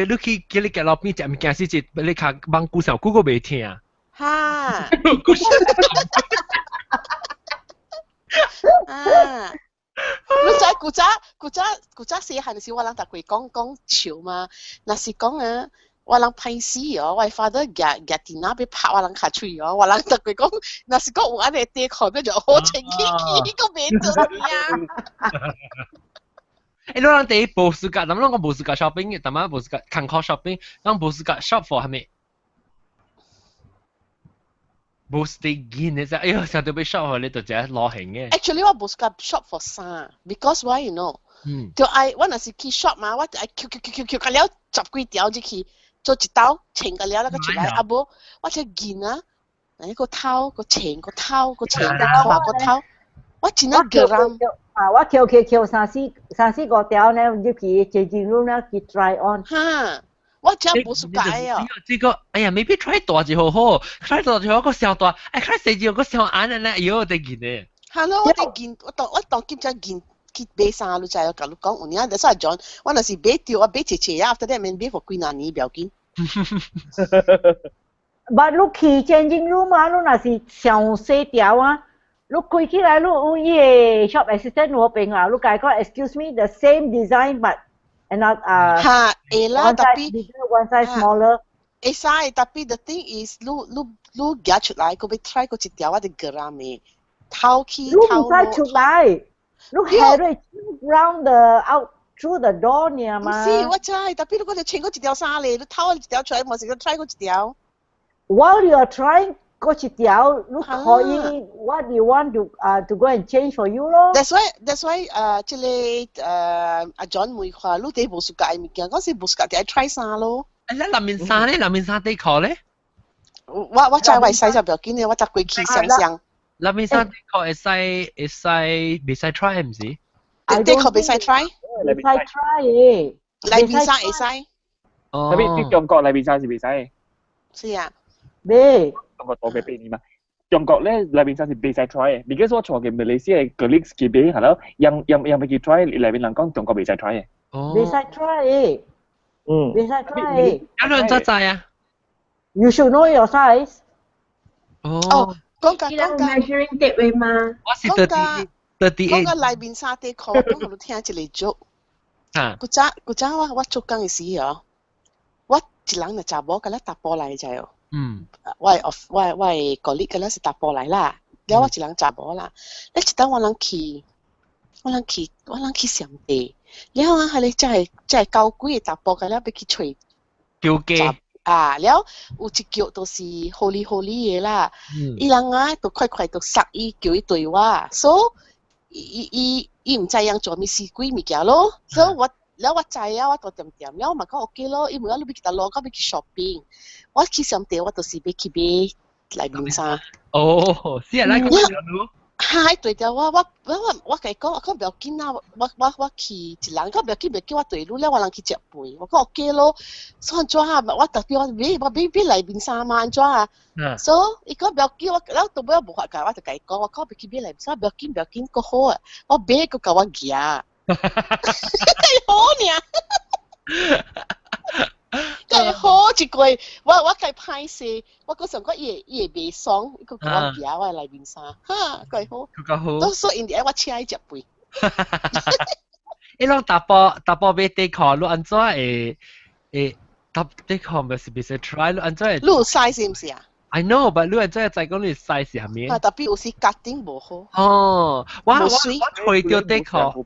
你去叫你嘅老邊食物件時，你卡幫古時古個未聽啊？嚇。你知古早細漢時，我人逐個講笑嘛，若是講啊。我人歹死哦，我father夾電腦俾拍我人卡嘴哦，我人逐個講，若是講有安尼地殼，那就好清氣，個未做呀。你人第一無事㗎，咁我無事㗎 shopping， 但係無事㗎看靠 shopping， 咁無事㗎 shop for 係咪？無事地見你就，哎呀，成日都俾 shop 你就只攞型嘅。Actually， 我無事㗎 shop for 衫 ，because why you know？就我若是去 shop 嘛，我就佢了10幾條就去。做一刀穿個了，那個出來，啊無，我只見啊，那個頭，個穿個頭，個穿個胯個頭，我真係個人。我翹3-4個條呢，入去changing room 呢，去 try on。嚇，我真係冇熟解啊。這個，哎呀，未必 try 大就好 ，try 大就好個小大，try 細就個小眼嘅咧，有得見嘅。係咯，我哋見，我當見咗見。去買衫，你知我甲你講，有影，所以John，我若是買掉，我買切切啊，after that 免買for幾年不要緊。But 你去 changing room 啊，你若是上細條啊，你開起來，你有伊個 shop assistant 嗰邊啊，你解講 excuse me the same design but another 嚇，會啦，特別 one size smaller。會使，特別 the thing is，你夾出來，佢要 try 嗰一條我哋個人嘅，偷起偷落。你唔使出來。Look at it round the out through the door 呢嘛。唔是，我知，特別如果你穿嗰一條衫咧，你偷一條出來，冇時間 try 嗰一條。While you are trying 嗰一條，你可以 what you want to go and change for you 咯。That's why 即係阿 John 每話，你哋冇暑假嘅物件，嗰時冇暑假就係 try 衫咯。嗱，南面衫咧，南面衫地殼咧。我真係為細就唔要緊嘅，我就貴氣上上。南面衫地殼會使未使 try 唔是？地殼未使 try？未使 try 嘅。內面衫會使。哦。特別中國內面衫是未使。是啊。未。我嘅俾你嘛。中國咧內面衫是未使 try 嘅。because 我從嘅馬來西亞 colleagues 嘅俾係咯，ยังไม่去 try 內面人講中國未使 try 嘅。哦。未使 try 嘅。未使 try 嘅。有兩隻仔啊。You should know your size。哦。講緊 measuring tape 位嘛？我是38。講緊內面衫地殼，講我都聽一個足。古早我做工嘅時候，我一人就查某個咧搭波嚟就哦。我係個呢個咧是搭波嚟啦，然後我一人查某啦。你一等我人去上地，然後啊係你真係高貴嘅搭波嘅咧，俾佢吹。叫機。啊，แล้ว有一腳都是 holy 嘅啦，伊人啊都快都殺伊叫伊對話，所以伊唔知樣做咪試幾物件咯，所以我知啊，我都點，然後咪講 OK 咯，因為我要去大陸，我要去 shopping， 我去上地我都是要去買內面衫。哦，是啊，那個嗨，对着我甲伊讲，我不要紧啊，我去一人，我不要紧，不要紧，我对路了，我人去接饭，我讲 OK 咯，所以安怎啊？我特别我买来面衫嘛，安怎啊？所以伊讲不要紧，我到尾我无法甲，我就甲伊讲，我讲要去买来面衫，不要紧，够好啊，我买佮甲我寄啊，好尔。介好一个，我介歹势，我嗰時候伊會袂爽，伊個我寄我來面衫，哈，介好，都所以我請伊食飯。你攏打波買地殼，你安怎會搭地殼咪是別 try， 你安怎會？你有 size 唔是啊 ？I know， but 你安怎會知講你 size 係咩？特別有時 cutting 無好。哦，我吹到地殼，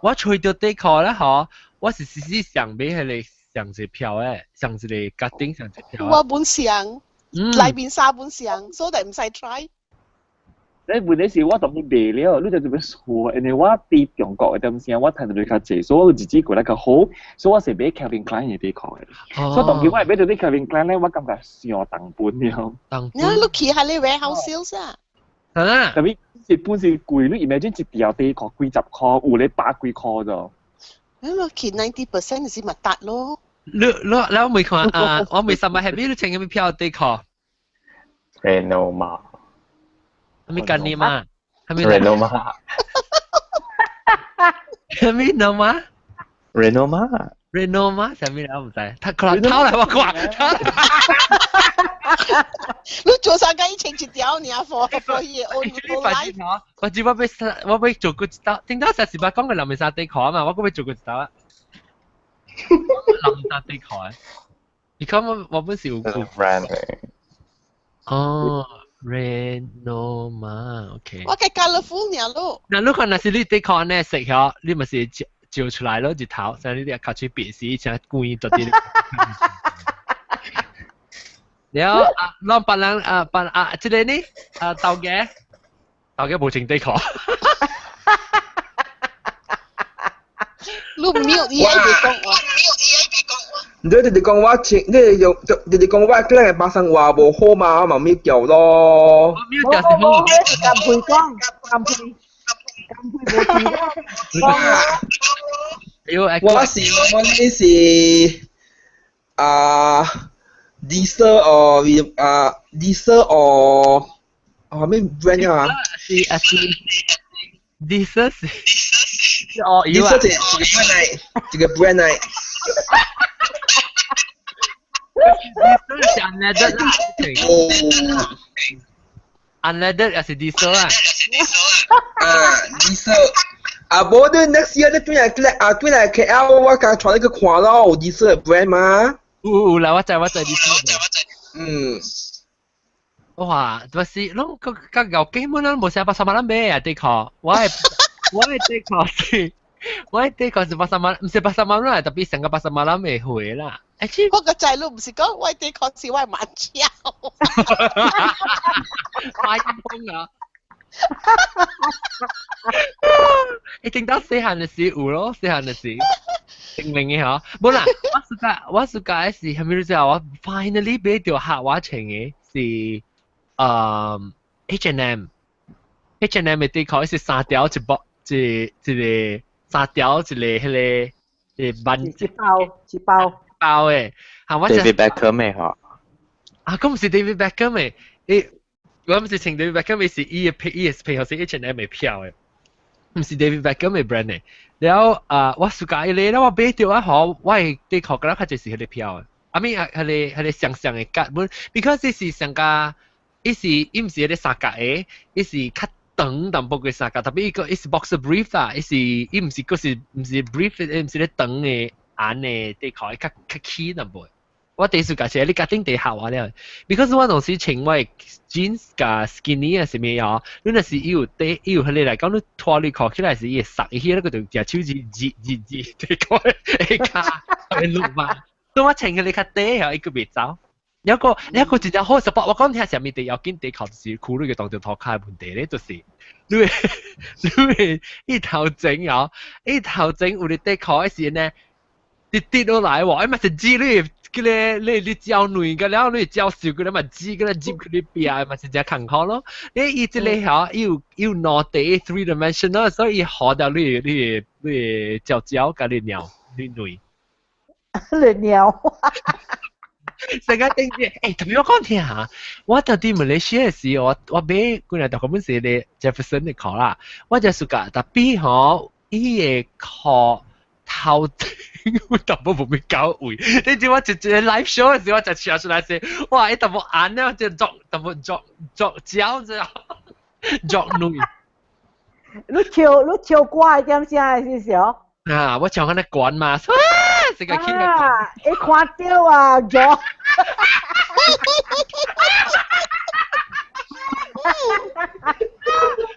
我吹到地殼咧，嗬，我是時時想買迄個。上一票誒，上一個決定上一票。我本上，內面衫本上，所以唔使 try。你問題是我當你買了，你就做咩錯？因為我對中國嘅東西，我睇到你較濟，所以我自己覺得較好，所以我是買 Calvin Klein 嘅地殼嘅。所以當時我係買到啲 Calvin Klein 咧，我感覺上當本了。你去下你 warehouse sales 啊？啊！特別一般是貴，你 imagine 一條地殼幾十塊，有你百幾塊咋？你去 90% 是咪得咯？แล้วมีคนว่ามีสมัย happy รู้จักยังมีเพียวตีคอ Renoma มีกันนี่มาRenoma มีโนมาแต่มีแล้วไม่ใช่ถ้าคนเท่าไหร่วะกว่า你做啥个一千一条呢？for online。我只我俾做個點解實時八講嘅林面沙地殼啊嘛，我嗰邊做個道啊。林沙地殼啊，而家我本時有 brand 哦 Renoma OK。我嘅 California 咯。嗱，如果那是你地殼呢食咗，你咪是照出來咯，日頭，所以你哋靠出別時，像故意做啲。แล้วลองปั่นปั่นที่เรนี่เตาแก๊冇情地殼你mute伊喺度講我你哋講我情，你哋講我嗰個巴生話無好嘛，我咪咪叫咯。mute 就是好。咁配講，咁配我是Diesel or Diesel or咩 brand 啊？是 Diesel 哦，Diesel 一個 brand 嚟。Diesel 是 unleaded 啦。unleaded 又是 Diesel 啊？Diesel。無你 next year 你轉嚟 KL 我剛傳一個款咯，Diesel brand 嘛。有啦，我知啲哇，不是，攏個有基本咱無寫800萬買啊，的確，我係的確是800萬，唔是800萬啦，特別成個800萬未回啦。我個仔女唔是講我的確是我萬超，買風啊！你聽到細漢嘅時有咯，細漢嘅時。零零嘅嗬，冇啦，我暑假嘅時係咪就我 finally 俾條客話情嘅是H&M 嘅地殼是三條一包一個三條一個迄個萬一包嘅，係我 David Beckham 嘅嗬，咁唔是 David Beckham 嘅，我唔是請 David Beckham 嘅是伊嘅配合是 H&M 嘅票嘅，唔是 David Beckham 嘅 brand 嘅。แล้ว我暑假一嚟，แล้ว我買到啊好，我係地殼嗰粒就是佢哋票啊。I mean 係上嘅格本 ，because 呢是上架，呢是唔是啲三格嘅，呢是較長淡薄嘅三格，特別一個呢是 boxer brief 啦，呢是唔是嗰時唔是 brief，唔是啲長嘅眼嘅地殼，較輕淡薄。我第暑假時你家丁地下話咧 ，because 我當時穿我 jeans 加 skinny 啊，是咩啊？你那是要佢哋嚟講，你拖你殼起來是要塞起嗰度隻手指地殼誒卡誒錄嘛。所以我穿佢哋較低啊，一個未走。有一個真正好嘅 support， 我講聽上面地有見地殼是褲類嘅當做拖卡嘅問題咧，就是你一頭整啊，一頭整有啲地殼嗰時呢。跌落嚟喎，咪就知你你教女个了，你教少个了嘛，知个啦，接佢啲邊嘛，是只坎坷咯。你依隻你嚇要攞地 three dimensional，所以學到你教個你鳥你女。你鳥。成日定住，特別我講聽下，我到啲馬來西亞時，我俾嗰日讀嗰本書咧 Jefferson 嘅課啦，我就暑假特別嗬，依個課頭我特別冇咩搞會，你知我直接 live show 嘅時候，我就笑出來先，哇！一特別眼咧，就作膠啫，作女。你跳怪點先係少？啊！我唱緊啲滾嘛，成個傾啊！你看到啊，咗。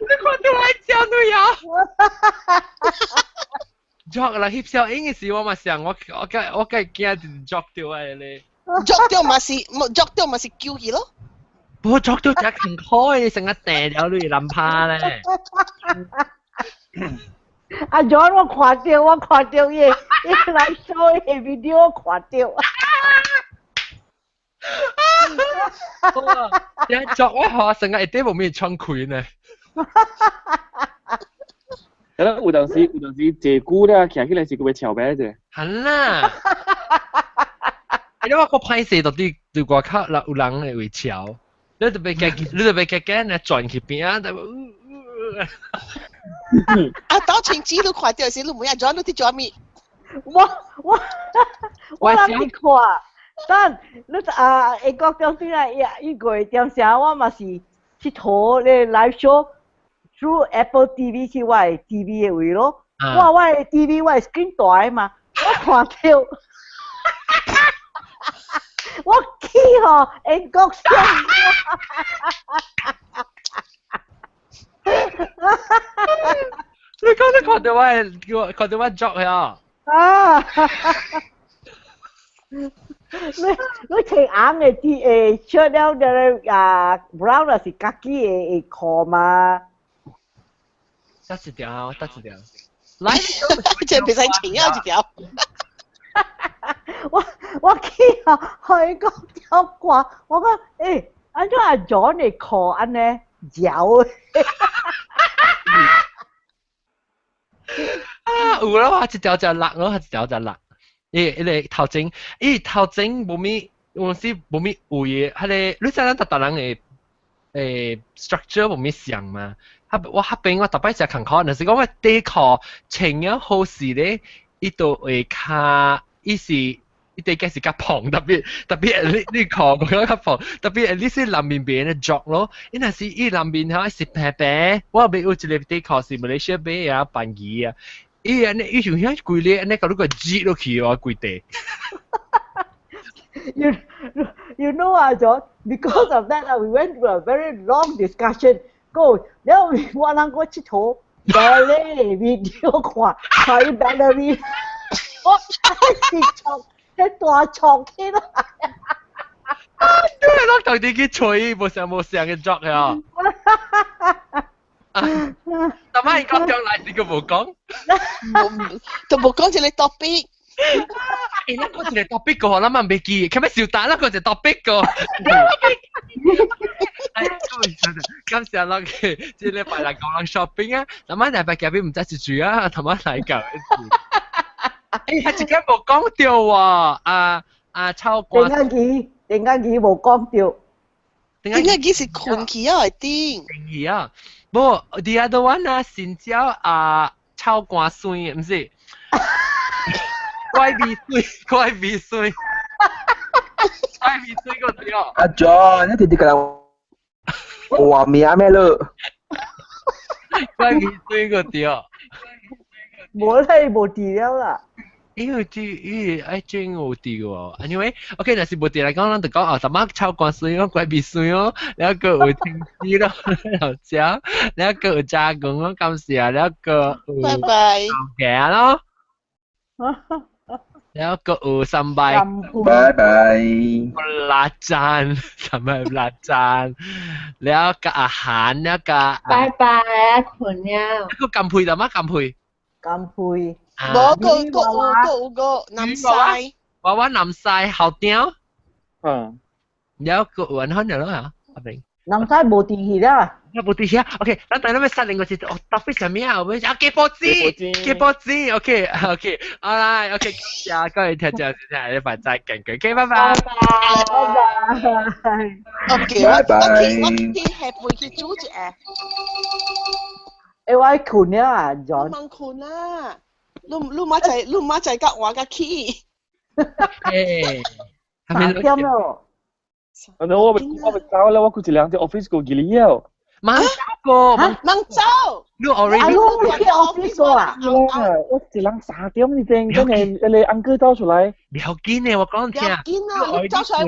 你看到我笑女啊？joke 啦，翕相影嘅時我嘛想，我梗係驚 joke 掉啊你。joke 掉咪是叫佢咯。冇 joke 掉就更開，成日掟咗你諗怕咧。阿 John 我看到嘢來 show 嘅 video 我看到。你作我學成日一啲冇咩唱佢呢？係咯，有陣時借股咧，行起來是個會潮白啫。係啦，你話個拍攝到啲對外口有人嚟會潮，你特別驚咧轉去邊啊！啊，到情子都看到時，你每日做都啲做咩？我諗你看，但你會覺到先啦，一個點寫我嘛是去睇咧 live show through Apple TV 去我 TV 嘅位咯，我 TV 我 screen 大嘛，我看到，我去嗬，英國聲。你講得看到我 joke 呀？你睇硬嘅啲shirt 了brown 係咖喱嘅褲嘛？得一條，來，這別使錢啊一條。我去韓國跳過，我講安怎阿 John 嘅褲安呢繞？啊，有啦，一條就辣咯，一條就辣。你頭前冇咩，有陣時冇咩位嘅，係咧，你知咱特人嘅structure 冇咩像嘛？我嗰邊我特別就看看，但是講我底褲穿咗好時咧，呢度會卡，呢時呢啲嘅是較胖，特別呢褲嗰個較胖，特別呢啲南邊邊嘅着咯，因為是呢南邊嚇是平平，我邊有一個底褲是馬來西亞邊啊便宜啊。呢條嘢貴咧，呢個如果擠落去嘅話貴啲。You know, John, because of that, we went through a very long discussion. Go, now we want to go to ballet video 看ballet， 我TikTok 喺大床起來。都係攞頭啲去吹，冇上嘅 job 啊！但係你講將來你個冇講，都冇講就你 topic。那個就係 topic 個，我諗未記，佢咩小蛋那個就 topic 個。今時落去，即係禮拜嚟講 shopping 啊，咁啊禮拜幾邊唔執住住啊，同埋嚟搞。係自己冇講掉喎，超過。定間機冇講掉。點解幾時困起啊？定係啊，不過 the other one 啊，新椒超過水，唔是？怪味水個掉。阿 John，你哋個話名咩咯？怪味水個掉。冇掉啦。愛真有啲喎。Anyway，OK， 但是冇啲嚟講，咱就講特乜超過水咯，怪味水咯，แล้วก็有天絲咯，又椒，แล้วก็有炸กุ้ง咯，咁時啊，แล้วก็有嘅咯。แล้วก็สบายละจานสบายละจานแล้วก็อาหารแล้วก็บายคุณเนี่ยแล้วก็กำพุยแต่ว่ากำพุย冇個南西我南西後屌。有個雲香咗啦，阿明。南西冇地氣啦。冇地氣啊 ，OK，等咩殺另個字，我特別上面啊，我啊幾波子，OK，alright，OK，呀，各位聽眾，下一拜再見，OK，拜拜。OK，我係陪佢煮啫。我困啦，John。唔困啦，你媽仔夾我嘅 key。3點咯。我咪走啦，我估住兩隻 office 過幾了。mang ko mang châu lu already office 過啊我一人3點你正真係你 uncle 走出來你好見呢我講聽你走出來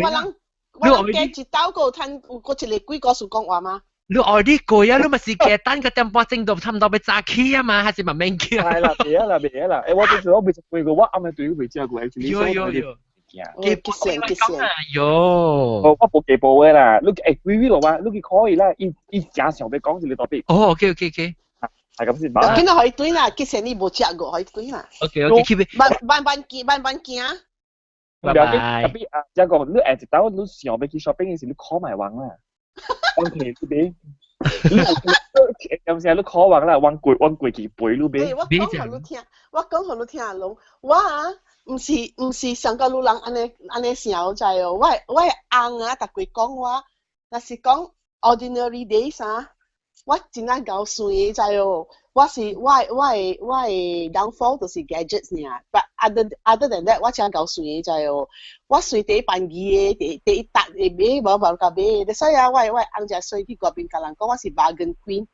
我驚接到個聽個一個幾個數講話嘛你 already 過啊你咪是嘅單個電波正到差唔多要炸起啊嘛還是慢慢叫係啦別啦我對住我未食過我啱啱對佢未知過有結成喲我冇記報嘅啦你微落話你可以啦一正常俾講住你特別哦 OK 係咁先吧見到可以對啦結成你冇食過可以對啦 OK 慢見啊拜拜特別一個你直到你想俾去 shopping 嘅時你 call 埋網啦OK 你俾有時你 call 網啦網貴幾倍你俾我講給你聽龍我啊唔是上個路人安尼想就係我係硬啊特別講話但是講 ordinary days 啊我真係搞算嘅就係我係 downfall 就是 gadgets 呢 but other than that 我真係搞算嘅就係我隨第一班機嘅第一搭嘅買冇辦法買所以啊我係硬就隨去嗰邊甲人講我是 bargain queen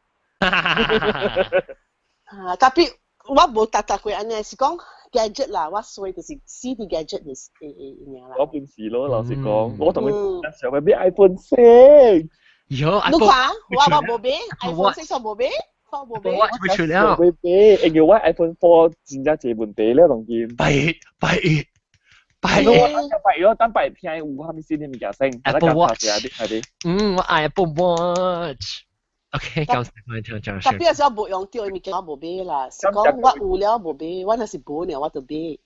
特別我冇搭過安尼是講gadget 啦，我所謂就是 CD gadget 嘅嘢啦。我本事咯，老實講，我同佢上去俾 iPhone 6。有 iPhone。你話我冇俾 iPhone 6我冇俾，我冇俾。我出了。冇俾，因為我 iPhone 4真正借問題了，同見。拜咗，等拜聽有下面先啲物件先。Apple Watch 係啲。我 Apple Watch。OK， 咁特別有時候冇用到，咪叫我冇俾啦。是講我有了冇俾，我那是冇呢，我就俾。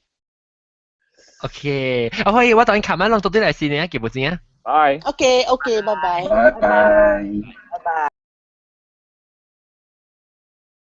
OK，可以，我等你琴晚弄到啲嚟試你啊，記唔記啊？拜。OK，拜拜。拜拜。